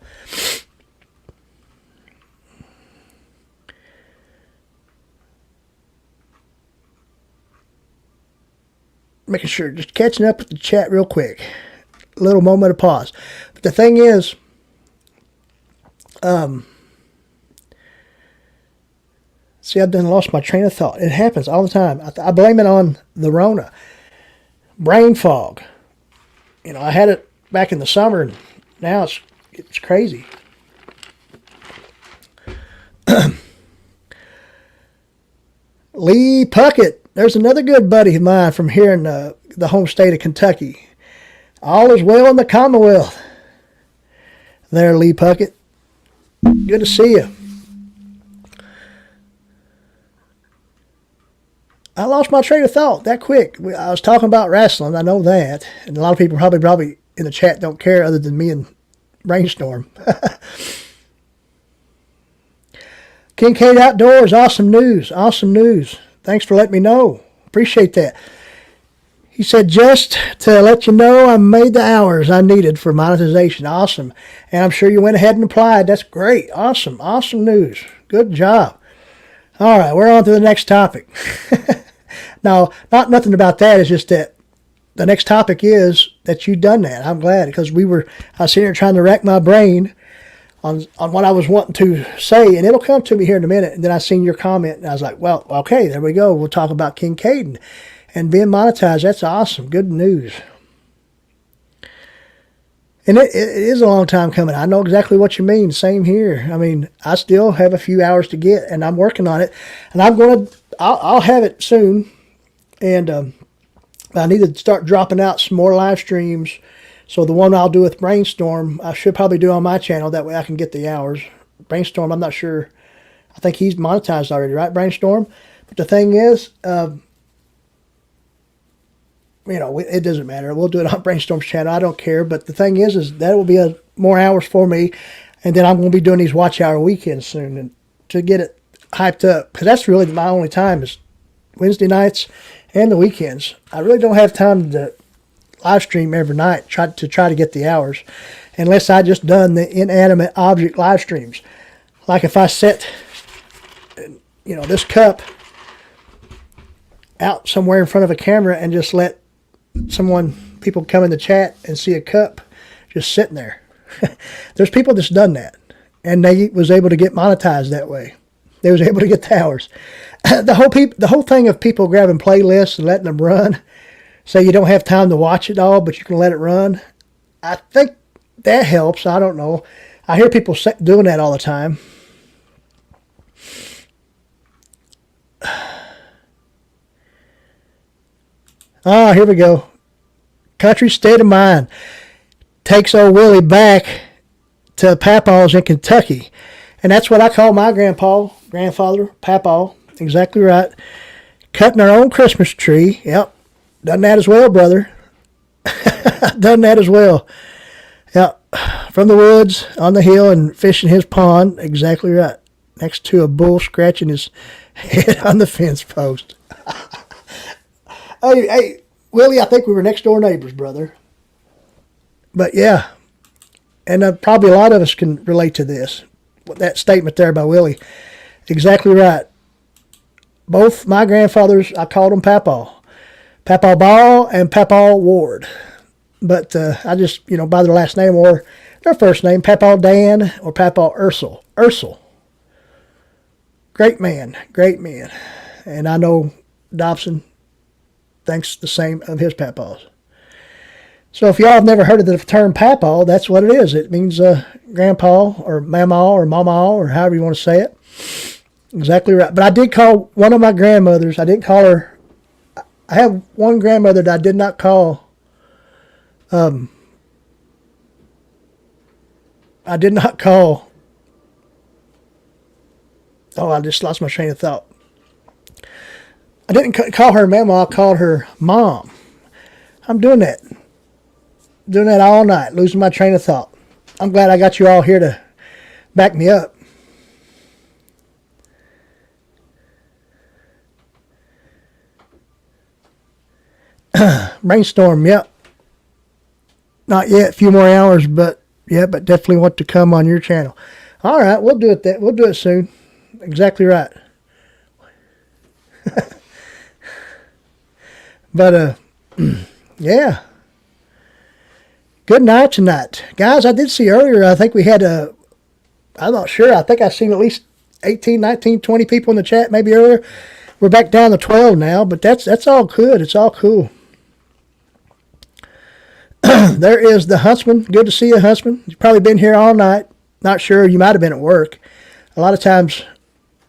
Making sure, just catching up with the chat real quick. A little moment of pause. But the thing is, see, I've lost my train of thought. It happens all the time. I blame it on the Rona. Brain fog. You know, I had it back in the summer, and now it's crazy. Lee Puckett. There's another good buddy of mine from here in the home state of Kentucky. All is well in the Commonwealth. There, Lee Puckett. Good to see you. I lost my train of thought that quick. I was talking about wrestling. I know that. And a lot of people probably in the chat don't care other than me and Brainstorm. Kincaid Outdoors, awesome news. Awesome news. Thanks for letting me know. Appreciate that. He said, just to let you know, I made the hours I needed for monetization. Awesome. And I'm sure you went ahead and applied. That's great. Awesome. Awesome news. Good job. All right, we're on to the next topic. Now, nothing about that. It's just that the next topic is that you've done that. I'm glad because I was sitting here trying to rack my brain on what I was wanting to say, and it'll come to me here in a minute. And then I seen your comment, and I was like, well, okay, there we go. We'll talk about Kincaid and being monetized. That's awesome. Good news. And it is a long time coming. I know exactly what you mean. Same here. I mean, I still have a few hours to get, and I'm working on it. And I'll have it soon. And I need to start dropping out some more live streams. So the one I'll do with Brainstorm, I should probably do on my channel. That way I can get the hours. Brainstorm, I'm not sure. I think he's monetized already, right, Brainstorm? But the thing is, it doesn't matter. We'll do it on Brainstorm's channel. I don't care. But the thing is that will be more hours for me. And then I'm going to be doing these watch hour weekends soon and to get it hyped up. Because that's really my only time is Wednesday nights and the weekends. I really don't have time to live stream every night try to get the hours unless I just done the inanimate object live streams. Like if I set, this cup out somewhere in front of a camera and just let people come in the chat and see a cup just sitting there. There's people that's done that, and they was able to get monetized that way. They was able to get the hours. The whole thing of people grabbing playlists and letting them run, so you don't have time to watch it all, but you can let it run. I think that helps. I don't know. I hear people doing that all the time. Here we go. Country State of Mind takes old Willie back to Papaw's in Kentucky. And that's what I call my grandfather, Papaw. Exactly right. Cutting our own Christmas tree. Yep. Done that as well, brother. Done that as well. Yep. From the woods, on the hill, and fishing his pond. Exactly right. Next to a bull scratching his head on the fence post. Hey, Willie, I think we were next door neighbors, brother. But yeah, and probably a lot of us can relate to this. That statement there by Willie. Exactly right. Both my grandfathers, I called them Papaw. Papaw Ball and Papaw Ward. But I just, by their last name or their first name, Papaw Dan or Papaw Ursel. Ursel. Great man. And I know Dobson thinks the same of his papaws. So if y'all have never heard of the term papaw, that's what it is. It means grandpa or mama or mama or however you want to say it. Exactly right. But I did call one of my grandmothers. I didn't call her. I have one grandmother that I did not call. I did not call. Oh, I just lost my train of thought. I didn't call her Mama. I called her Mom. I'm doing that. Doing that all night. Losing my train of thought. I'm glad I got you all here to back me up. Brainstorm, yep. Not yet. A few more hours, but yeah, but definitely want to come on your channel. All right, we'll do it. We'll do it soon. Exactly right. But yeah. Good night tonight, guys. I did see earlier. I think we had I'm not sure. I think I seen at least 18, 19, 20 people in the chat maybe earlier. We're back down to 12 now, but that's all good. It's all cool. There is the Huntsman. Good to see you, Huntsman. You've probably been here all night. Not sure. You might have been at work. A lot of times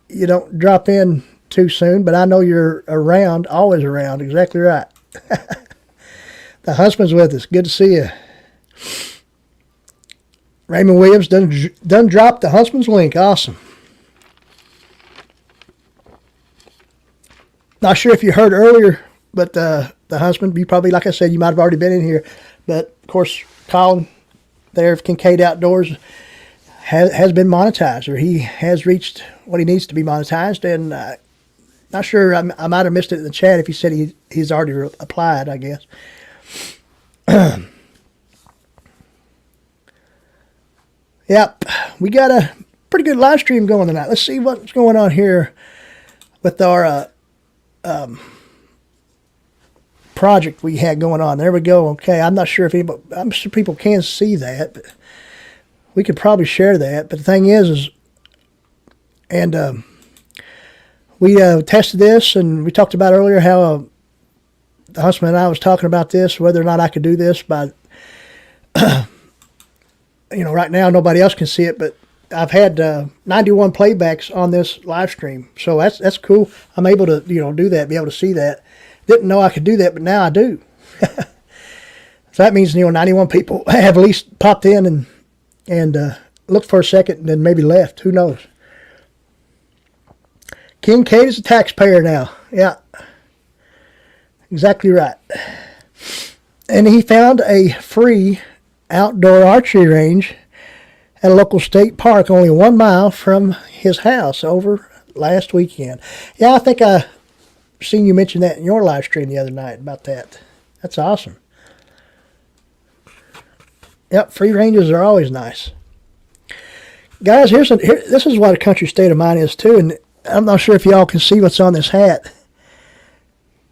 you don't drop in too soon, but I know you're around, always around. Exactly right. The Huntsman's with us. Good to see you. Raymond Williams done dropped the Huntsman's link. Awesome. Not sure if you heard earlier, but the Huntsman, you probably, like I said, you might have already been in here. But, of course, Colin there of Kincaid Outdoors has been monetized, or he has reached what he needs to be monetized. And not sure, I might have missed it in the chat if he said he's already applied, I guess. Yep, we got a pretty good live stream going tonight. Let's see what's going on here with our project we had going on. There we go. Okay, I'm not sure if anybody, I'm sure people can see that, but we could probably share that. But the thing is and we tested this, and we talked about earlier how the Huntsman and I was talking about this, whether or not I could do this by, right now nobody else can see it, but I've had 91 playbacks on this live stream, so that's cool. I'm able to do that, be able to see that. Didn't know I could do that, but now I do. So that means 91 people have at least popped in and looked for a second and then maybe left. Who knows? Kincaid is a taxpayer now. Yeah, exactly right. And he found a free outdoor archery range at a local state park only 1 mile from his house over last weekend. Yeah, I think I seen you mention that in your live stream the other night about that. That's awesome. Yep, free ranges are always nice. Guys, this is what a country state of mine is too, and I'm not sure if y'all can see what's on this hat.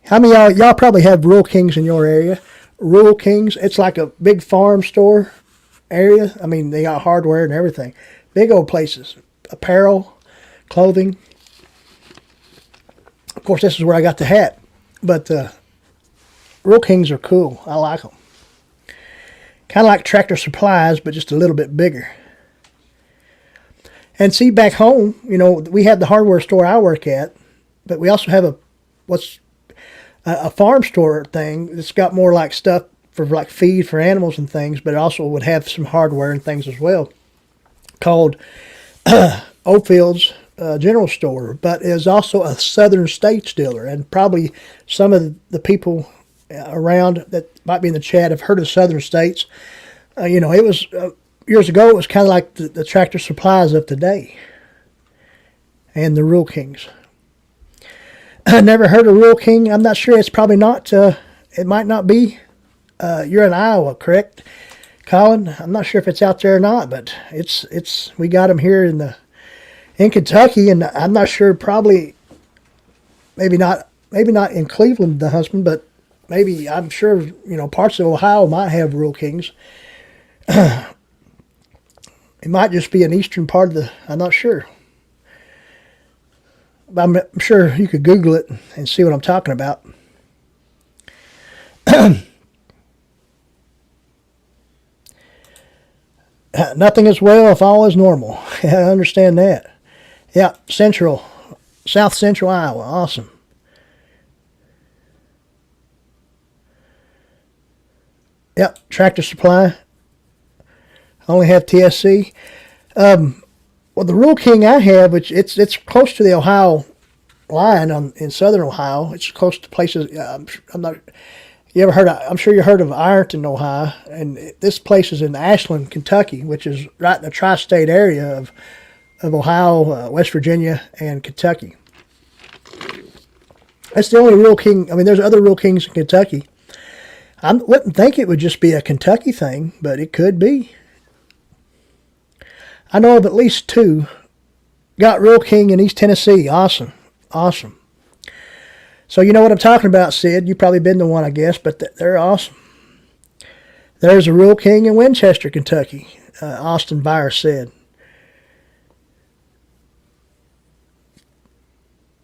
How many y'all probably have Rural Kings in your area? Rural Kings, it's like a big farm store area. I mean, they got hardware and everything. Big old places. Apparel, clothing. Of course, this is where I got the hat. But Rural Kings are cool. I like them. Kind of like Tractor Supplies, but just a little bit bigger. And see, back home, we have the hardware store I work at, but we also have a farm store thing that's got more like stuff for like feed for animals and things, but it also would have some hardware and things as well, called Oldfields General Store, but is also a Southern States dealer. And probably some of the people around that might be in the chat have heard of Southern States. It was years ago. It was kind of like the Tractor Supplies of today, and the Rural Kings. I never heard of Rural King. I'm not sure. It's probably not. It might not be. You're in Iowa, correct, Colin? I'm not sure if it's out there or not, but it's. We got them here in Kentucky, and I'm not sure. Probably, maybe not in Cleveland, the Huntsman, but maybe I'm sure parts of Ohio might have Rural Kings. It might just be an eastern part of I'm not sure. But I'm sure you could Google it and see what I'm talking about. Nothing is well if all is normal. I understand that. Yeah, Central. South Central Iowa. Awesome. Yep, Tractor Supply. Only have TSC. Well, the Rural King I have, which it's close to the Ohio line in southern Ohio. It's close to places. I'm not. You ever heard? I'm sure you heard of Ironton, Ohio, and this place is in Ashland, Kentucky, which is right in the tri-state area of Ohio, West Virginia, and Kentucky. That's the only Rural King. I mean, there's other Rural Kings in Kentucky. I wouldn't think it would just be a Kentucky thing, but it could be. I know of at least two. Got Rural King in East Tennessee. Awesome. Awesome. So you know what I'm talking about, Sid. You've probably been to one, I guess, but they're awesome. There's a Rural King in Winchester, Kentucky. Austin Byers said.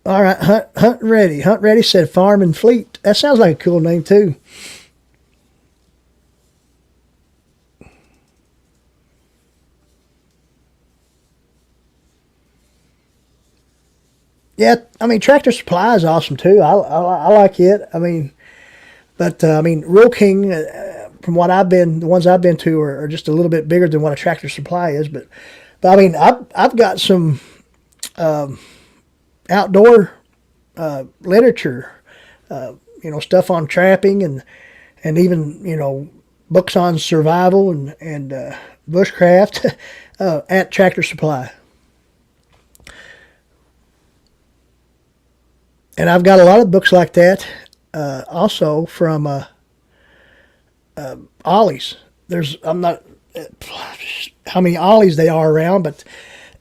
All right, Hunt Ready. Hunt Ready said Farm and Fleet. That sounds like a cool name, too. Yeah, I mean, Tractor Supply is awesome, too. I like it. I mean, but, Rural King, from what the ones I've been to are just a little bit bigger than what a Tractor Supply is. But I mean, I've got some outdoor literature, stuff on trapping and even, books on survival and bushcraft at Tractor Supply. And I've got a lot of books like that also from Ollie's. I'm not how many Ollie's they are around, but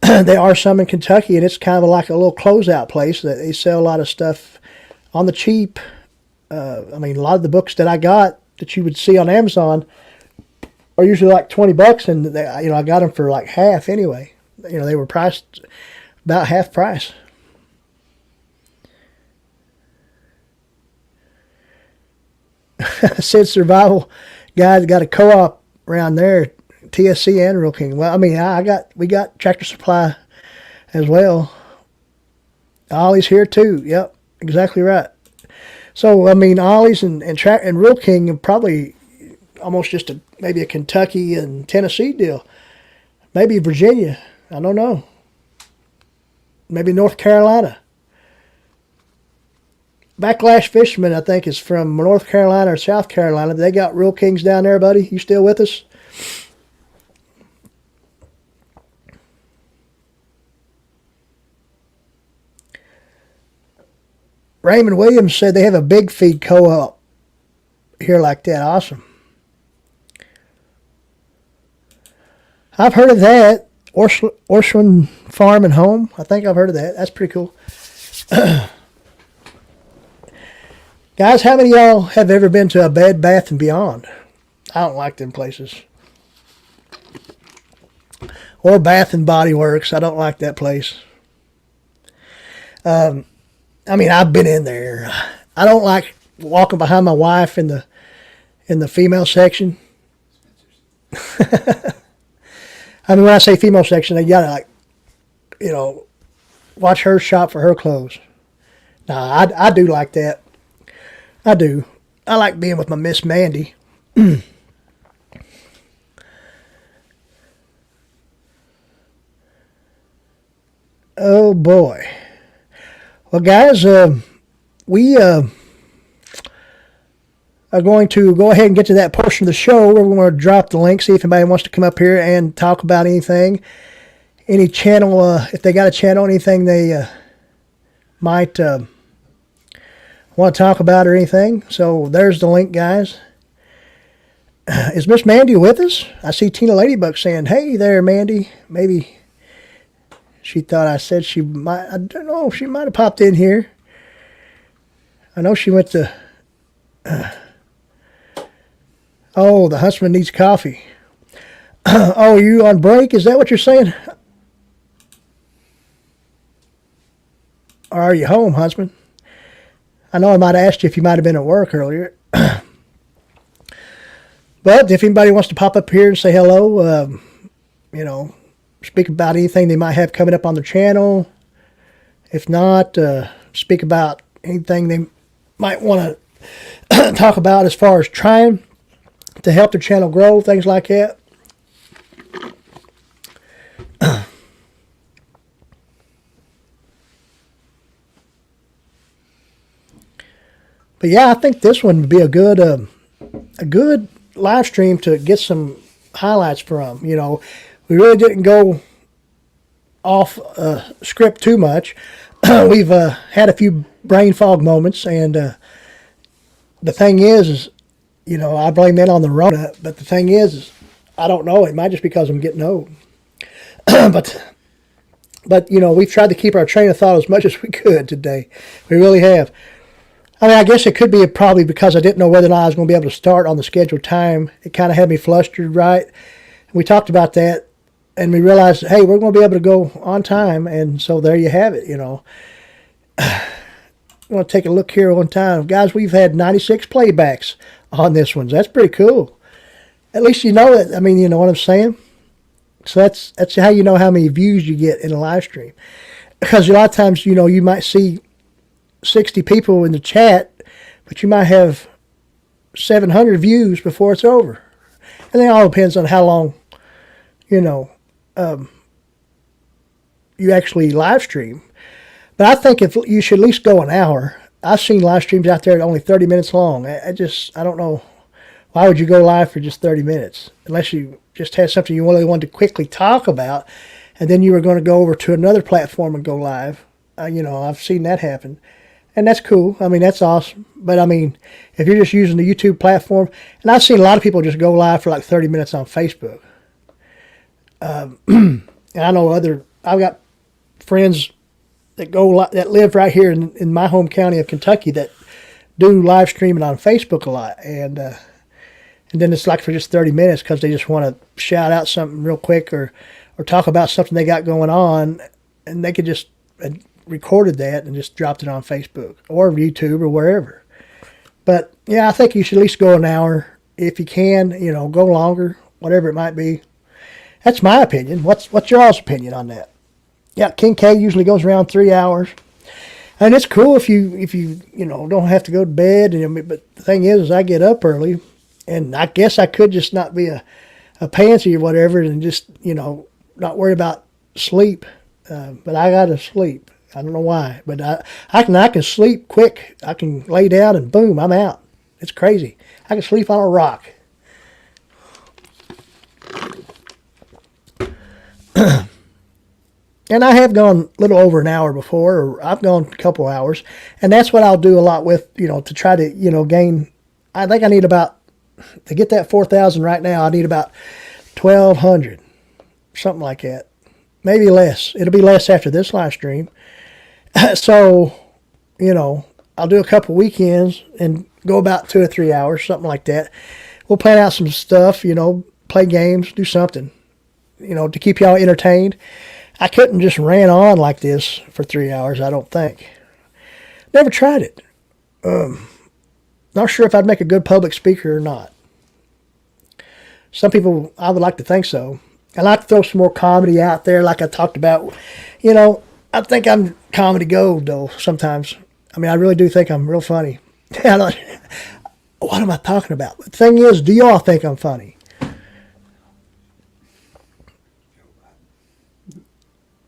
there are some in Kentucky, and it's kind of like a little closeout place that they sell a lot of stuff on the cheap. A lot of the books that I got that you would see on Amazon are usually like $20, and I got them for like half anyway. They were priced about half price. Said Survival guys got a co-op around there, TSC and Rural King. Well, we got Tractor Supply as well. Ollie's here too. Yep, exactly right. So Ollie's and Rural King are probably almost just maybe a Kentucky and Tennessee deal. Maybe Virginia. I don't know. Maybe North Carolina. Backlash Fisherman, I think, is from North Carolina or South Carolina. They got Rural Kings down there, buddy. You still with us? Raymond Williams said they have a big feed co-op here like that. Awesome. I've heard of that. Orscheln Farm and Home. I think I've heard of that. That's pretty cool. Guys, how many of y'all have ever been to a Bed Bath & Beyond? I don't like them places. Or Bath and Body Works. I don't like that place. I've been in there. I don't like walking behind my wife in the female section. When I say female section, they gotta watch her shop for her clothes. Nah, I do like that. I do. I like being with my Miss Mandy. Oh boy. Well, guys, we are going to go ahead and get to that portion of the show where we're going to drop the link, see if anybody wants to come up here and talk about anything. Any channel, if they got a channel, anything they might want to talk about or anything. So there's the link, guys. Is Miss Mandy with us? I see Tina Ladybug saying, hey there, Mandy. Maybe she thought I said she might. I don't know. She might have popped in here. I know she went to... oh, the Huntsman needs coffee. Oh, you on break? Is that what you're saying? Or are you home, Huntsman? I know I might have asked you if you might have been at work earlier. But if anybody wants to pop up here and say hello, speak about anything they might have coming up on the channel, If not, speak about anything they might want to talk about as far as trying to help their channel grow, things like that. But yeah, I think this one would be a good live stream to get some highlights from. You know, we really didn't go off script too much. We've had a few brain fog moments, and the thing is, you know, I blame that on the Rona. But the thing is I don't know. It might just because I'm getting old. but you know, we've tried to keep our train of thought as much as we could today. We really have. I mean, I guess it could be probably because I didn't know whether or not I was going to be able to start on the scheduled time. It kind of had me flustered, right? We talked about that, and we realized, hey, we're going to be able to go on time, and so there you have it, you know. I'm going to take a look here one time. Guys, we've had 96 playbacks on this one. So that's pretty cool. At least you know it. I mean, you know what I'm saying? So that's how you know how many views you get in a live stream. Because a lot of times, you know, you might see 60 people in the chat, but you might have 700 views before it's over. And it all depends on how long, you know, you actually live stream. But I think if you should at least go an hour. I've seen live streams out there that are only 30 minutes long. I don't know. Why would you go live for just 30 minutes? Unless you just had something you really wanted to quickly talk about, and then you were going to go over to another platform and go live. You know, I've seen that happen. And that's cool. I mean, that's awesome. But, I mean, if you're just using the YouTube platform, and I've seen a lot of people just go live for like 30 minutes on Facebook. And I know I've got friends that live right here in my home county of Kentucky that do live streaming on Facebook a lot. And then it's like for just 30 minutes because they just want to shout out something real quick or talk about something they got going on. And they could just recorded that and just dropped it on Facebook or YouTube or wherever. But yeah, I think you should at least go an hour if you can. You know, go longer, whatever it might be. That's my opinion. What's your all's opinion on that? Yeah, King K usually goes around 3 hours, and it's cool if you know don't have to go to bed. But the thing is I get up early, and I guess I could just not be a pansy or whatever, and just not worry about sleep. But I gotta sleep. I don't know why, but I can sleep quick. I can lay down and boom, I'm out. It's crazy. I can sleep on a rock. And I have gone a little over an hour before, or I've gone a couple hours, and that's what I'll do a lot with, to try to, gain. I think I need about, to get that 4,000 right now, I need about 1,200, something like that. Maybe less. It'll be less after this live stream. So, I'll do a couple weekends and go about 2 or 3 hours, something like that. We'll plan out some stuff, play games, do something, to keep y'all entertained. I couldn't just ran on like this for 3 hours, I don't think. Never tried it. Not sure if I'd make a good public speaker or not. Some people, I would like to think so. I like to throw some more comedy out there like I talked about. I think I'm comedy gold, though, sometimes. I mean, I really do think I'm real funny. What am I talking about? The thing is, do y'all think I'm funny?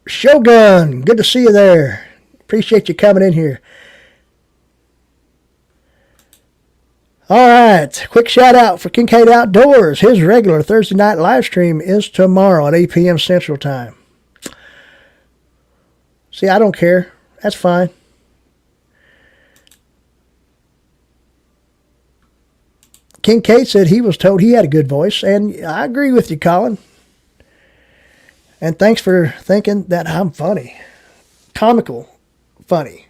Shogun, good to see you there. Appreciate you coming in here. All right, quick shout out for Kincaid Outdoors. His regular Thursday night live stream is tomorrow at 8 p.m. Central Time. See, I don't care. That's fine. Kincaid said he was told he had a good voice, and I agree with you, Colin. And thanks for thinking that I'm funny. Comical funny.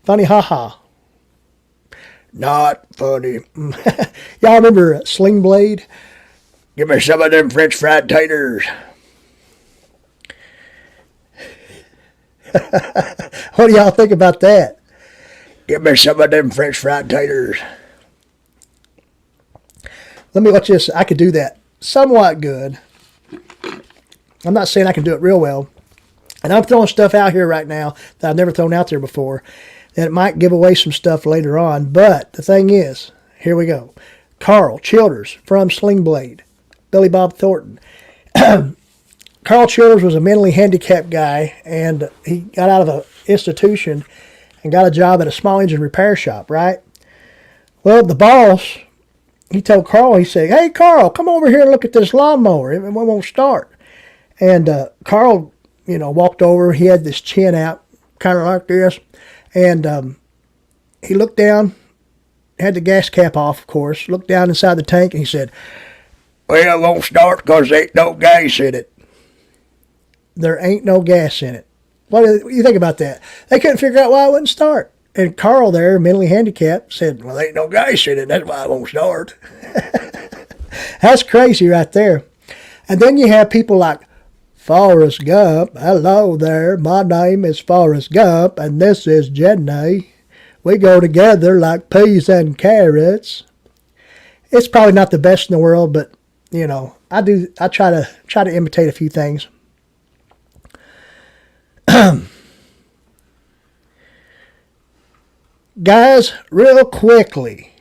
Funny haha. Not funny. Y'all remember Sling Blade? Give me some of them French fried taters. What do y'all think about that? Give me some of them French fried taters. Let me watch this. I could do that somewhat good. I'm not saying I can do it real well. And I'm throwing stuff out here right now that I've never thrown out there before. That it might give away some stuff later on. But the thing is, here we go. Carl Childers from Sling Blade. Billy Bob Thornton. Carl Childers was a mentally handicapped guy, and he got out of an institution and got a job at a small engine repair shop, right? Well, the boss, he told Carl, he said, "Hey, Carl, come over here and look at this lawnmower. It won't start." And Carl, walked over. He had this chin out, kind of like this. And he looked down, had the gas cap off, of course, looked down inside the tank, and he said, "Well, it won't start because there ain't no gas in it." There ain't no gas in it. What do you think about that? They couldn't figure out why it wouldn't start. And Carl there, mentally handicapped, said, "Well, there ain't no gas in it. That's why it won't start." That's crazy right there. And then you have people like Forrest Gump. "Hello there. My name is Forrest Gump, and this is Jenny. We go together like peas and carrots." It's probably not the best in the world, but I try to imitate a few things. Guys, real quickly,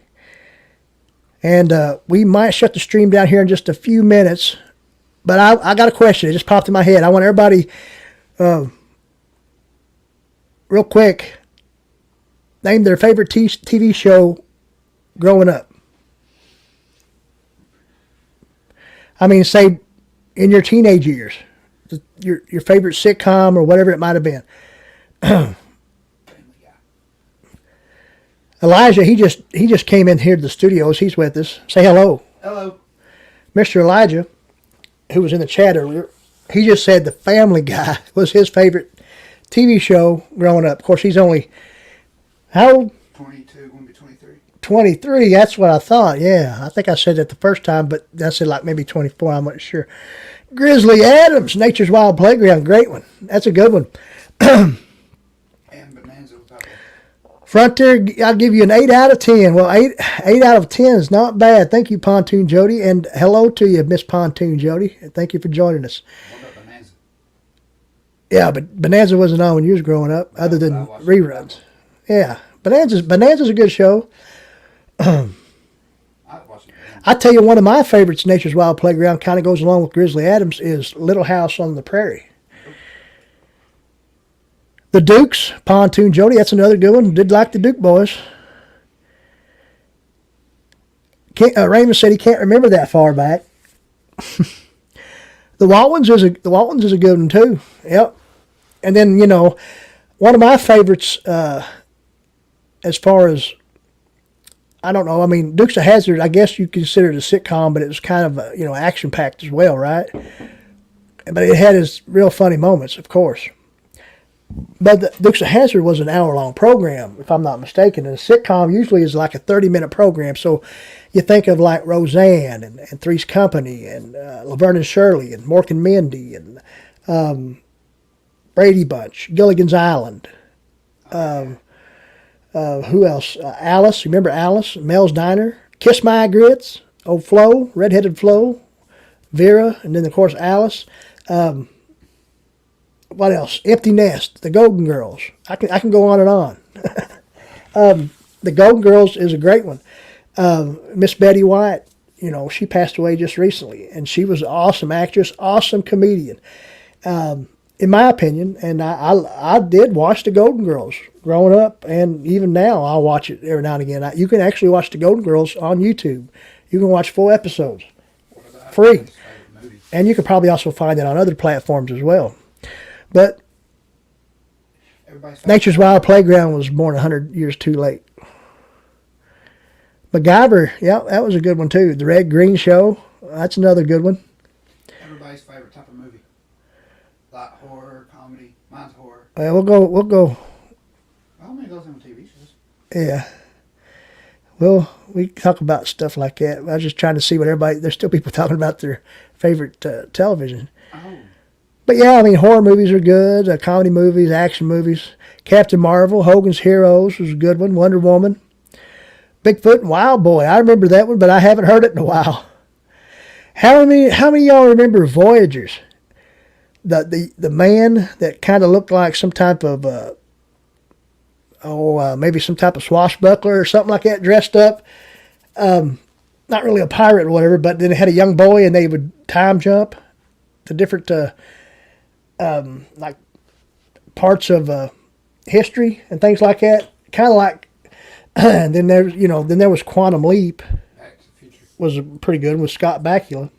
and we might shut the stream down here in just a few minutes, but I got a question. It just popped in my head. I want everybody, real quick, name their favorite TV show growing up. I mean, say in your teenage years, your favorite sitcom or whatever it might have been. Elijah, he just came in here to the studios. He's with us. Say hello. Hello. Mr. Elijah, who was in the chat earlier, he just said The Family Guy was his favorite TV show growing up. Of course, he's only, how old? 22, going to be 23. 23, that's what I thought. Yeah, I think I said that the first time, but I said like maybe 24, I'm not sure. Grizzly Adams, Nature's Wild Playground, great one. That's a good one. And Bonanza was up there. Frontier, I'll give you an 8 out of 10. Well, 8 out of 10 is not bad. Thank you, Pontoon Jody, and hello to you, Miss Pontoon Jody. Thank you for joining us. What about Bonanza? Yeah, but Bonanza wasn't on when you was growing up, other than reruns. Yeah, Bonanza's a good show. I tell you, one of my favorites, Nature's Wild Playground, kind of goes along with Grizzly Adams, is Little House on the Prairie. The Dukes, Pontoon Jody, that's another good one. Did like the Duke boys. Raymond said he can't remember that far back. The Waltons is a good one too. Yep. And then one of my favorites, as far as, I don't know, I mean, Dukes of Hazzard, I guess you consider it a sitcom, but it was kind of action packed as well, right? But it had its real funny moments, of course. But the Dukes of Hazzard was an hour-long program, if I'm not mistaken. And a sitcom usually is like a 30-minute program. So you think of like Roseanne and Three's Company and Laverne and Shirley and Mork and Mindy and Brady Bunch, Gilligan's Island. Who else? Alice. Remember Alice? Mel's Diner. Kiss My Grits. Old Flo. Redheaded Flo. Vera. And then, of course, Alice. What else? Empty Nest, The Golden Girls. I can go on and on. The Golden Girls is a great one. Miss Betty White, she passed away just recently, and she was an awesome actress, awesome comedian, in my opinion. And I did watch The Golden Girls growing up, and even now I'll watch it every now and again. You can actually watch The Golden Girls on YouTube. You can watch full episodes, free, and you can probably also find it on other platforms as well. But Nature's Wild Playground was born 100 years too late. MacGyver, yeah, that was a good one too. The Red Green Show, that's another good one. Everybody's favorite type of movie. Like horror, comedy. Mine's horror. We'll go. Well, many goes on TV shows. Yeah. Well, we talk about stuff like that. I was just trying to see what there's still people talking about their favorite television. Oh. But yeah, I mean, horror movies are good, comedy movies, action movies. Captain Marvel, Hogan's Heroes was a good one. Wonder Woman. Bigfoot and Wild Boy. I remember that one, but I haven't heard it in a while. How many of y'all remember Voyagers? the man that kind of looked like some type of maybe some type of swashbuckler or something like that, dressed up. Not really a pirate or whatever, but then they had a young boy and they would time jump to different like parts of history and things like that. Kind of like, and then there was Quantum Leap. Back to the Future. Was a pretty good one with Scott Bakula.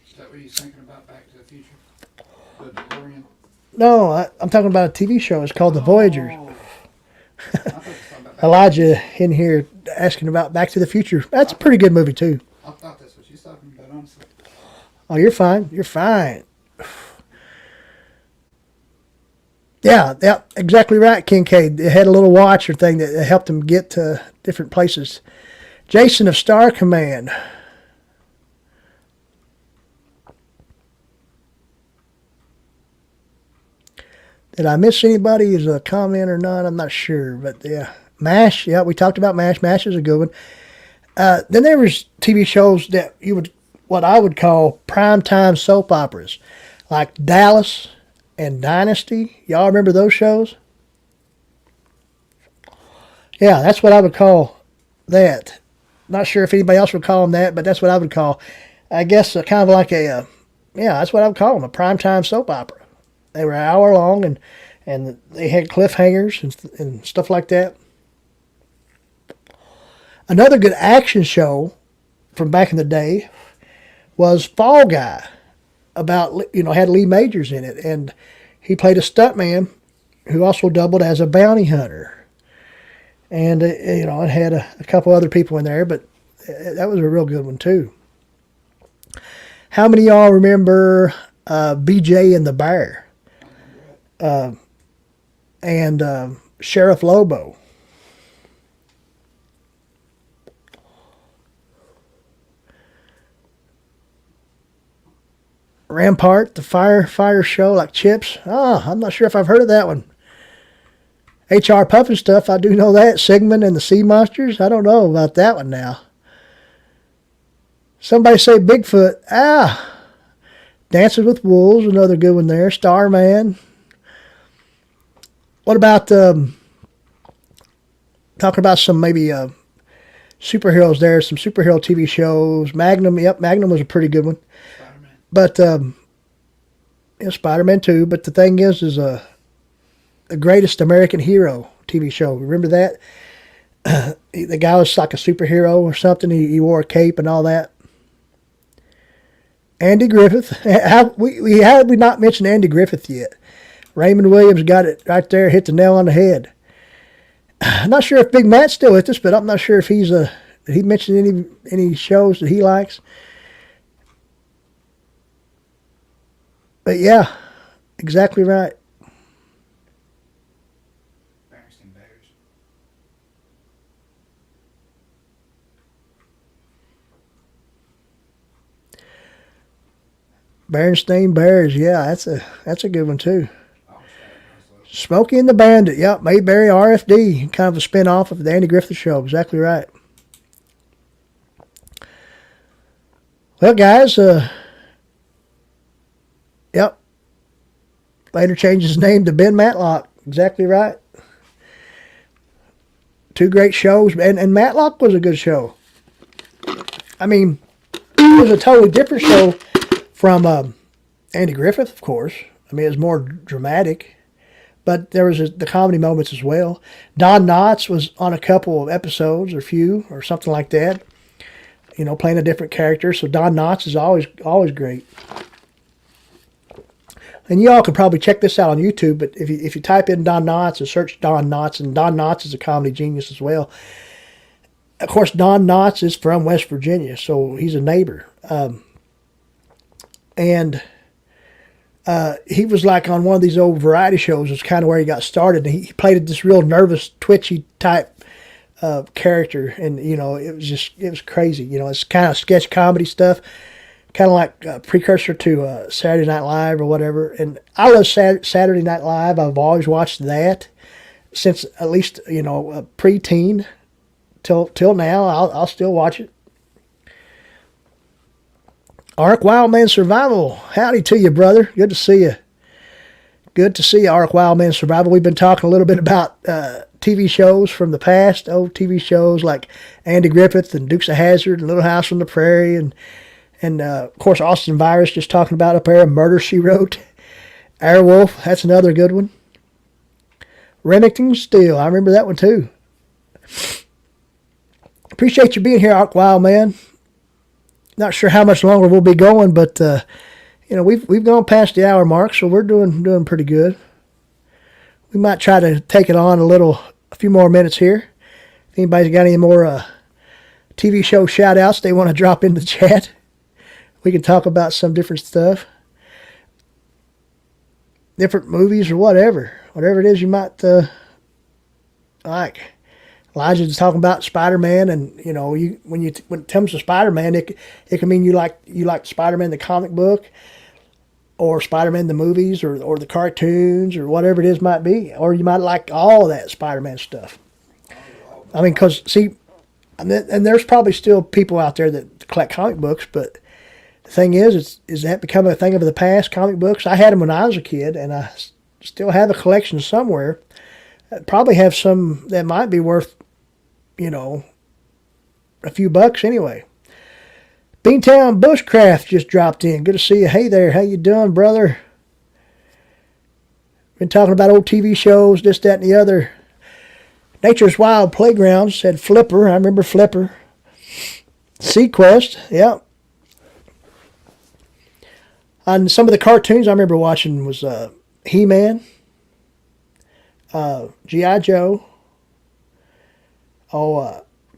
Is that what he's thinking about? Back to the Future. The DeLorean. No, I'm talking about a TV show. It's called The Voyagers. Oh. I thought you were talking about Back Elijah in here asking about Back to the Future. That's a pretty good movie too. I thought that's what you was talking about, honestly. Oh, you're fine. You're fine. Yeah, exactly right, Kincaid. They had a little watcher thing that helped them get to different places. Jason of Star Command. Did I miss anybody as a comment or not? I'm not sure, but yeah. MASH, yeah, we talked about MASH. MASH is a good one. Then there was TV shows that what I would call primetime soap operas, like Dallas and Dynasty. Y'all remember those shows? Yeah, that's what I would call that. Not sure if anybody else would call them that, but that's what I would call, I guess, kind of like yeah, that's what I would call them, a primetime soap opera. They were an hour long, and they had cliffhangers and stuff like that. Another good action show from back in the day was Fall Guy. Had Lee Majors in it, and he played a stuntman who also doubled as a bounty hunter. And it had a couple other people in there, but that was a real good one too. How many of y'all remember BJ and the Bear? And Sheriff Lobo? Rampart, the fire show, like Chips. I'm not sure if I've heard of that one. H.R. Puffin stuff, I do know that. Sigmund and the Sea Monsters, I don't know about that one now. Somebody say Bigfoot. Dances with Wolves, another good one there. Starman. What about talking about some maybe superheroes there, some superhero TV shows. Magnum, yep, Magnum was a pretty good one. Spider-Man. But Spider-Man too. But the thing is the Greatest American Hero TV show. Remember that? The guy was like a superhero or something. He wore a cape and all that. Andy Griffith. Have we not mentioned Andy Griffith yet? Raymond Williams got it right there, hit the nail on the head. I'm not sure if Big Matt's still with us, but I'm not sure if did he mention any shows that he likes. But yeah, exactly right. Berenstain Bears. Berenstain Bears, yeah, that's a good one too. Oh, shit. Smokey and the Bandit, yep, Mayberry RFD, kind of a spin-off of the Andy Griffith Show, exactly right. Well, guys, yep, later changed his name to Ben Matlock, exactly right. Two great shows, and Matlock was a good show. I mean, it was a totally different show from Andy Griffith, of course. I mean, it was more dramatic, but there was the comedy moments as well. Don Knotts was on a couple of episodes or few or something like that, playing a different character. So Don Knotts is always great. And you all could probably check this out on YouTube, but if you type in Don Knotts and search Don Knotts, and Don Knotts is a comedy genius as well. Of course, Don Knotts is from West Virginia, so he's a neighbor. And he was like on one of these old variety shows. It's kind of where he got started. And he played this real nervous, twitchy type character, and it was crazy. It's kind of sketch comedy stuff, kind of like a precursor to Saturday Night Live or whatever. And I love Saturday Night Live. I've always watched that since at least preteen till now. I'll still watch it. Ark Wildman Survival. Howdy to you, brother. Good to see you. good to see Ark Wildman Survival. We've been talking a little bit about TV shows from the past, old TV shows like Andy Griffith and Dukes of Hazzard and Little House on the Prairie, and of course Austin Virus just talking about up there, Murder, She Wrote. Airwolf, that's another good one. Remington Steele, I remember that one too. Appreciate you being here, Ark Wildman. Not sure how much longer we'll be going, but we've gone past the hour mark, so we're doing pretty good. We might try to take it on a few more minutes here. If anybody's got any more TV show shout outs they want to drop in the chat, we can talk about some different stuff. Different movies or whatever it is you might like. Elijah's talking about Spider-Man, and when it comes to Spider-Man, it can mean you like Spider-Man the comic book, or Spider-Man the movies, or the cartoons, or whatever it is might be, or you might like all that Spider-Man stuff. I mean, because see, and there's probably still people out there that collect comic books, but the thing is that become a thing of the past? Comic books, I had them when I was a kid, and I still have a collection somewhere. I probably have some that might be worth, a few bucks anyway. Beantown Bushcraft just dropped in. Good to see you. Hey there, how you doing, brother? Been talking about old TV shows, this, that, and the other. Nature's Wild Playground said Flipper. I remember Flipper. Sequest, yeah. And some of the cartoons I remember watching was He-Man, G.I. Joe,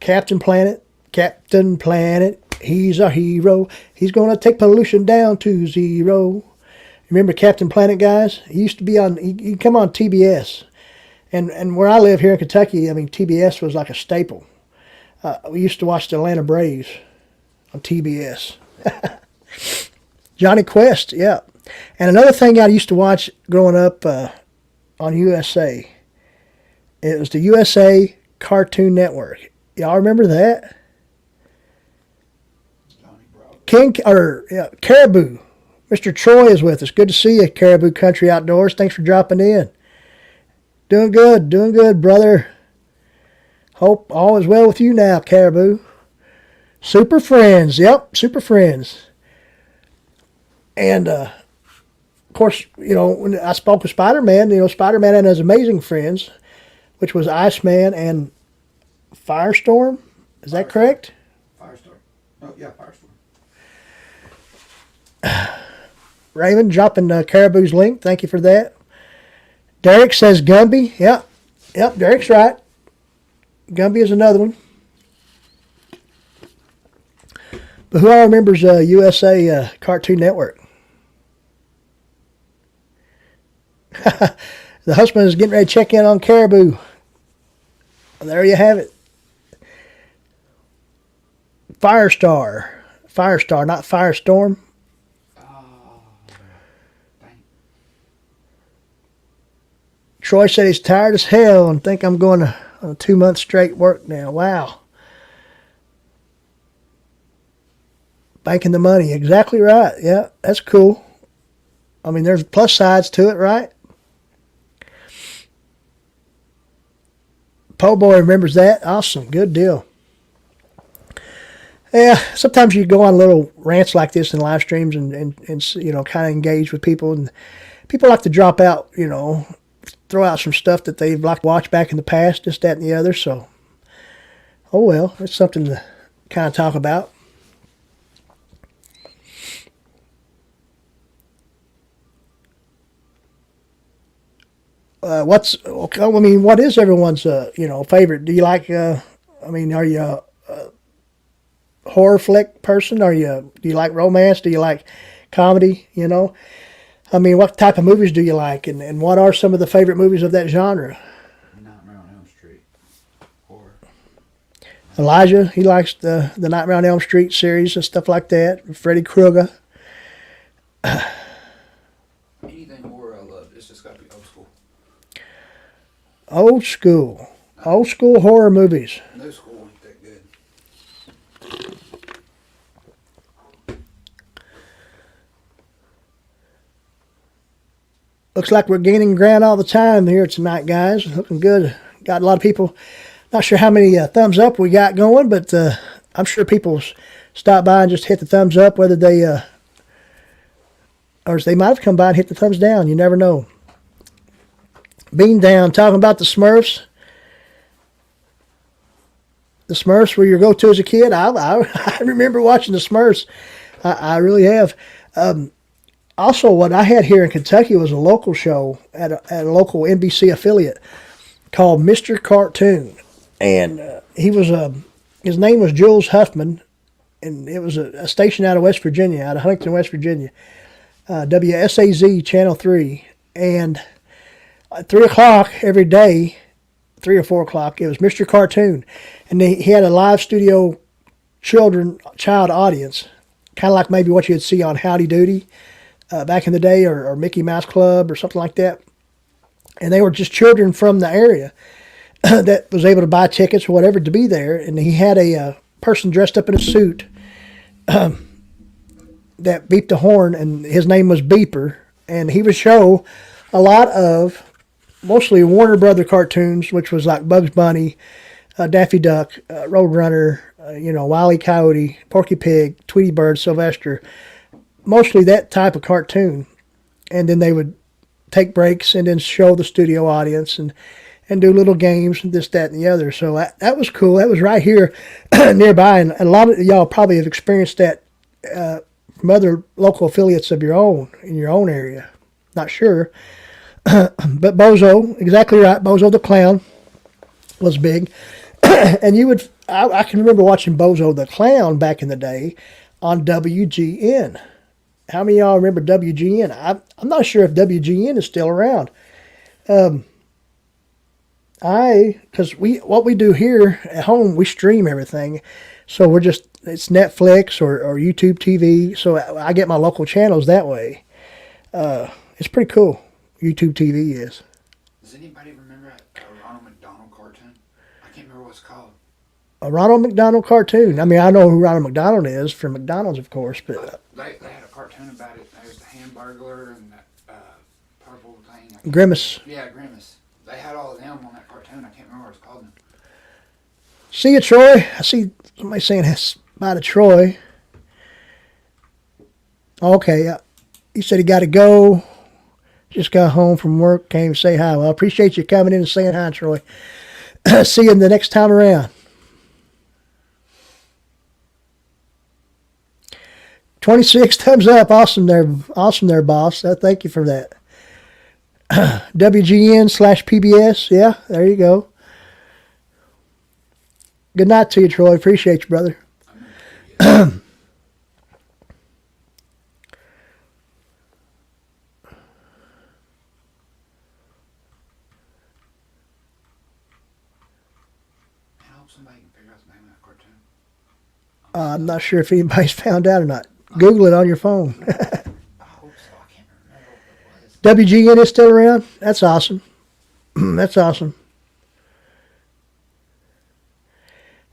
Captain Planet, he's a hero. He's going to take pollution down to zero. Remember Captain Planet, guys? He used to be on, he'd come on TBS. And where I live here in Kentucky, I mean, TBS was like a staple. We used to watch the Atlanta Braves on TBS. Johnny Quest, yeah. And another thing I used to watch growing up on USA, it was the USA Cartoon Network. Y'all remember that? Caribou. Mr. Troy is with us. Good to see you, Caribou Country Outdoors. Thanks for dropping in. Doing good, brother. Hope all is well with you now, Caribou. Super Friends, yep, Super Friends. And, of course, when I spoke with Spider-Man, Spider-Man and his amazing friends, which was Iceman and Firestorm. Is that correct? Firestorm. Oh, yeah, Firestorm. Raven dropping Caribou's link. Thank you for that. Derek says Gumby. Yep, Derek's right. Gumby is another one. But who all remembers USA Cartoon Network? The husband is getting ready to check in on Caribou. There you have it. Firestar, not Firestorm. Dang. Troy said he's tired as hell and think I'm going on a 2-month straight work now. Wow. Banking the money. Exactly right. Yeah, that's cool. I mean, there's plus sides to it, right? Po Boy remembers that. Awesome. Good deal. Yeah, sometimes you go on little rants like this in live streams and kind of engage with people. And people like to drop out, throw out some stuff that they've liked to watch back in the past, this, that, and the other. So, oh well, it's something to kind of talk about. What is everyone's, favorite? Do you like, are you a horror flick person? Do you like romance? Do you like comedy? What type of movies do you like? And what are some of the favorite movies of that genre? Nightmare on Elm Street. Horror. Elijah, he likes the Nightmare on Elm Street series and stuff like that. Freddy Krueger. Anything horror I love. It's just got to be old school. Old school horror movies. No school ain't that good. Looks like we're gaining ground all the time here tonight, guys. Looking good. Got a lot of people. Not sure how many thumbs up we got going, but I'm sure people stop by and just hit the thumbs up, whether they or they might have come by and hit the thumbs down. You never know. Bean Down, talking about the Smurfs. The Smurfs were your go-to as a kid. I remember watching the Smurfs. I really have. Also, what I had here in Kentucky was a local show at a local NBC affiliate called Mr. Cartoon. And he was his name was Jules Huffman, and it was a station out of West Virginia, out of Huntington, West Virginia, WSAZ Channel 3. And at 3 o'clock every day, 3 or 4 o'clock, it was Mr. Cartoon. And he had a live studio child audience, kind of like maybe what you'd see on Howdy Doody back in the day, or Mickey Mouse Club or something like that. And they were just children from the area that was able to buy tickets or whatever to be there. And he had a person dressed up in a suit that beeped the horn, and his name was Beeper. And he would show a lot of mostly Warner Brother cartoons, which was like Bugs Bunny, Daffy Duck, Roadrunner, Wile E. Coyote, Porky Pig, Tweety Bird, Sylvester, mostly that type of cartoon. And then they would take breaks and then show the studio audience and do little games and this, that, and the other. So that was cool. That was right here nearby, and a lot of y'all probably have experienced that from other local affiliates of your own, in your own area. Not sure. But Bozo, exactly right, Bozo the Clown was big. And I can remember watching Bozo the Clown back in the day on WGN. How many of y'all remember WGN? I'm not sure if WGN is still around. Because what we do here at home, we stream everything. So it's Netflix or YouTube TV. So I get my local channels that way. It's pretty cool. YouTube TV is. Does anybody remember a Ronald McDonald cartoon? I can't remember what it's called. A Ronald McDonald cartoon. I mean, I know who Ronald McDonald is from McDonald's, of course, but They had a cartoon about it. There was the Hamburglar and that purple thing. Grimace. Yeah, Grimace. They had all of them on that cartoon. I can't remember what it's called now. See you, Troy. I see somebody saying bye to Troy. Okay. He said he got to go. Just got home from work, came to say hi. Well, I appreciate you coming in and saying hi, Troy. See you the next time around. 26 thumbs up. Awesome there, boss. Thank you for that. WGN/PBS. Yeah, there you go. Good night to you, Troy. Appreciate you, brother. I'm not sure if anybody's found out or not. Google it on your phone. I hope so. I can't remember what it was. WGN is still around? That's awesome. That's awesome.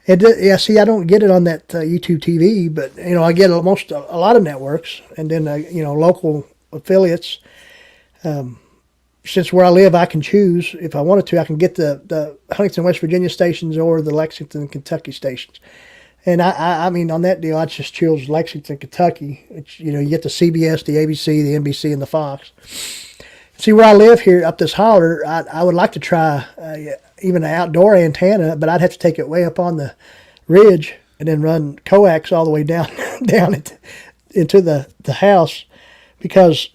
Yeah, see, I don't get it on that YouTube TV, but, I get a lot of networks and then, local affiliates. Since where I live, I can choose. If I wanted to, I can get the Huntington, West Virginia stations or the Lexington, Kentucky stations. And I mean, on that deal, I just chose Lexington, Kentucky. You get the CBS, the ABC, the NBC, and the Fox. See, where I live here up this holler, I would like to try even an outdoor antenna, but I'd have to take it way up on the ridge and then run coax all the way down into the house, because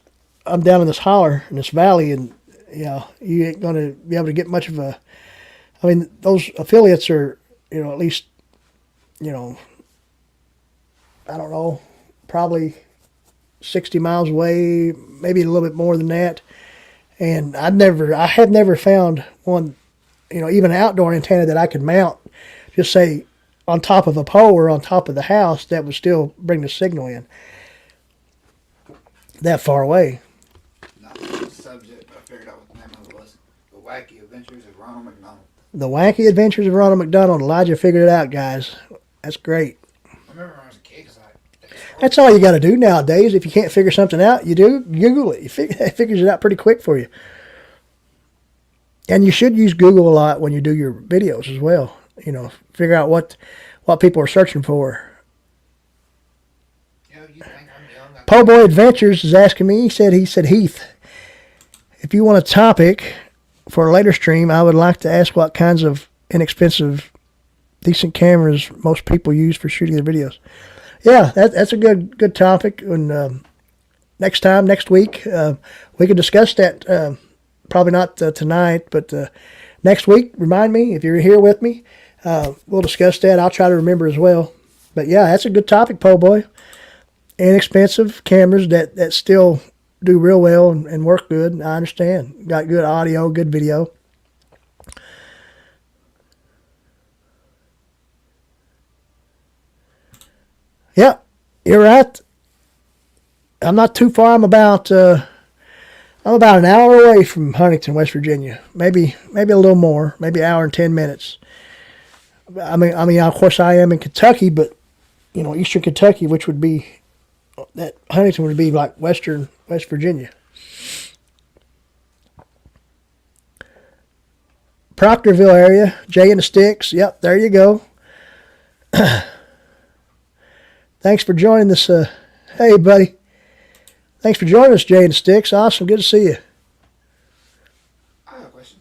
I'm down in this holler, in this valley, and you ain't going to be able to get much of a... I mean, those affiliates are, at least... I don't know, probably 60 miles away, maybe a little bit more than that. And I have never found one, even an outdoor antenna that I could mount, just say on top of a pole or on top of the house, that would still bring the signal in that far away. Not the subject, but I figured out what the name of it was. The Wacky Adventures of Ronald McDonald. The Wacky Adventures of Ronald McDonald. Elijah figured it out, guys. That's great. I remember when I was a kid, because That's all you got to do nowadays. If you can't figure something out, you do Google it. It figures it out pretty quick for you. And you should use Google a lot when you do your videos as well. You know, figure out what people are searching for. You know, you think I'm young. Po Boy Adventures is asking me. He said, Heath, if you want a topic for a later stream, I would like to ask what kinds of inexpensive, decent cameras most people use for shooting their videos. Yeah, that's a good topic. And next week, we can discuss that. Probably not tonight, but next week. Remind me if you're here with me. We'll discuss that. I'll try to remember as well. But yeah, that's a good topic, Po Boy. Inexpensive cameras that still do real well and work good. I understand. Got good audio, good video. Yeah, you're right. I'm not too far. I'm about an hour away from Huntington, West Virginia. Maybe a little more. Maybe an hour and 10 minutes. I mean, of course, I am in Kentucky, but you know, Eastern Kentucky, which would be that Huntington would be like Western West Virginia. Proctorville area, Jay and the Sticks. Yep, there you go. Thanks for joining us. Hey, buddy. Thanks for joining us, Jay and the Sticks. Awesome. Good to see you. I have a question.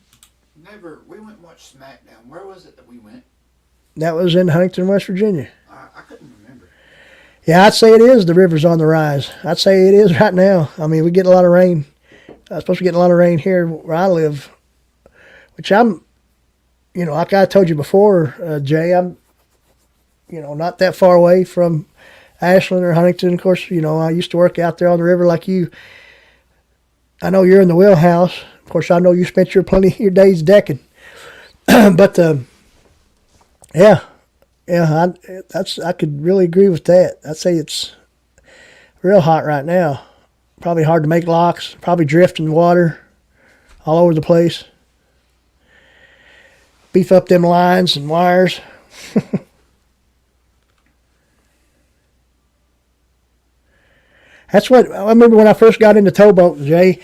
We went and watched SmackDown. Where was it that we went? That was in Huntington, West Virginia. I couldn't remember. Yeah, I'd say it is. The river's on the rise. I'd say it is right now. I mean, we get a lot of rain. Supposed to get a lot of rain here where I live, which I'm, you know, like I told you before, Jay, I'm, you know, not that far away from Ashland or Huntington. Of course, you know, I used to work out there on the river like you. I know you're in the wheelhouse. Of course, I know you spent your days decking. But yeah, I could really agree with that. I'd say it's real hot right now. Probably hard to make locks. Probably drifting water all over the place. Beef up them lines and wires. That's what I remember when I first got into towboating, Jay.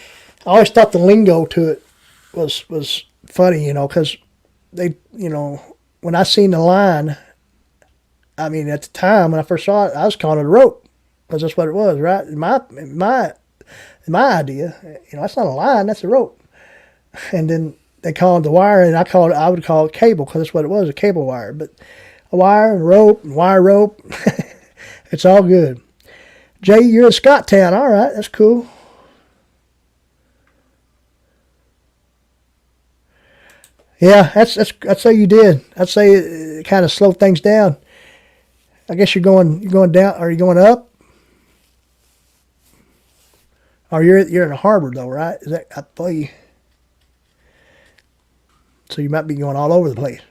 I always thought the lingo to it was funny, you know, because they, you know, when I seen the line, I mean, at the time when I first saw it, I was calling it a rope because that's what it was, right? In my idea, you know, that's not a line, that's a rope. And then they called it the wire, and I would call it cable because that's what it was, a cable wire. But a wire and rope and wire rope, it's all good. Jay, you're in Scotttown. All right, that's cool. Yeah, I'd say you did. I'd say it kind of slowed things down. I guess you're going down. Are you going up? Or you're in the harbor though, right? Is that I believe? So you might be going all over the place.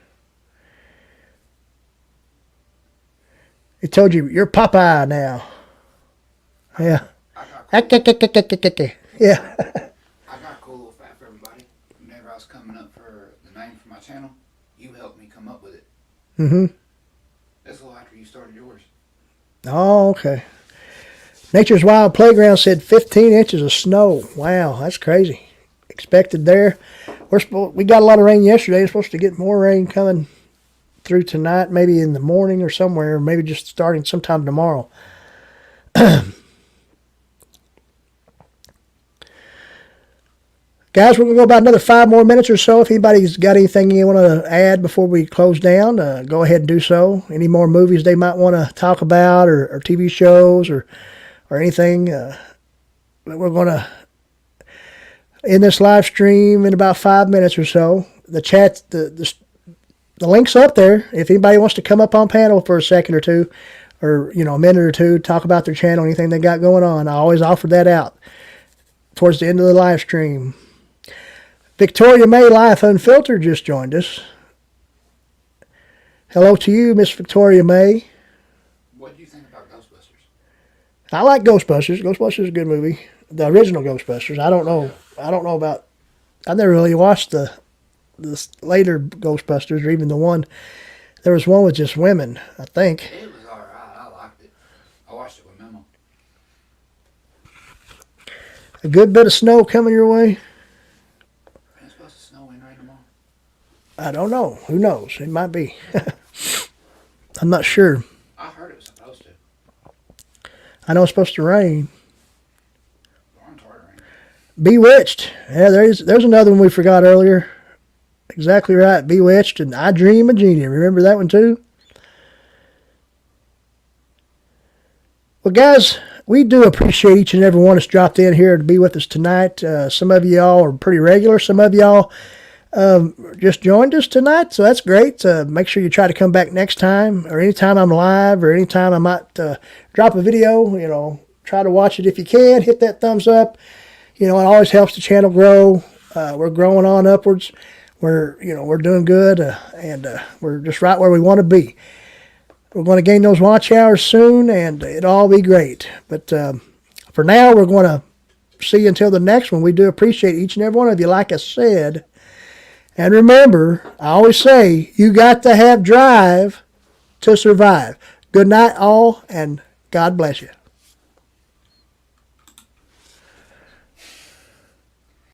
It told you you're Popeye now. Yeah. I got Yeah. a cool little fact for everybody. Whenever I was coming up for the name for my channel, you helped me come up with it. Mm-hmm. That's a little after you started yours. Oh, okay. Nature's Wild Playground said 15 inches of snow. Wow, that's crazy. Expected there. We got a lot of rain yesterday. We're supposed to get more rain coming through tonight, maybe in the morning or somewhere, maybe just starting sometime tomorrow. Guys, we're going to go about another 5 more minutes or so. If anybody's got anything you want to add before we close down, go ahead and do so. Any more movies they might want to talk about or TV shows or anything. We're going to end this live stream in about 5 minutes or so. The chat, the link's up there. If anybody wants to come up on panel for a second or two or, you know, a minute or two, talk about their channel, anything they got going on, I always offer that out towards the end of the live stream. Victoria May Life Unfiltered just joined us. Hello to you, Miss Victoria May. What do you think about Ghostbusters? I like Ghostbusters. Ghostbusters is a good movie. The original Ghostbusters. I don't know about. I never really watched the later Ghostbusters or even the one. There was one with just women, I think. It was alright. I liked it. I watched it with Memo. A good bit of snow coming your way. It's supposed to snow in right tomorrow. I don't know. Who knows? It might be. I'm not sure. I heard it was supposed to. I know it's supposed to rain. Lauren's ordering. Bewitched. Yeah, there's another one we forgot earlier. Exactly right. Bewitched and I Dream of Jeannie. Remember that one too? Well, guys, we do appreciate each and every one that's dropped in here to be with us tonight. Some of y'all are pretty regular. Some of y'all just joined us tonight, so that's great. Make sure you try to come back next time, or anytime I'm live, or anytime I might drop a video. Try to watch it if you can. Hit that thumbs up. It always helps the channel grow. We're growing on upwards. We're doing good, and we're just right where we want to be. We're going to gain those watch hours soon, and it'll all be great. But for now, we're going to see you until the next one. We do appreciate each and every one of you, like I said. And remember, I always say, you got to have drive to survive. Good night, all, and God bless you.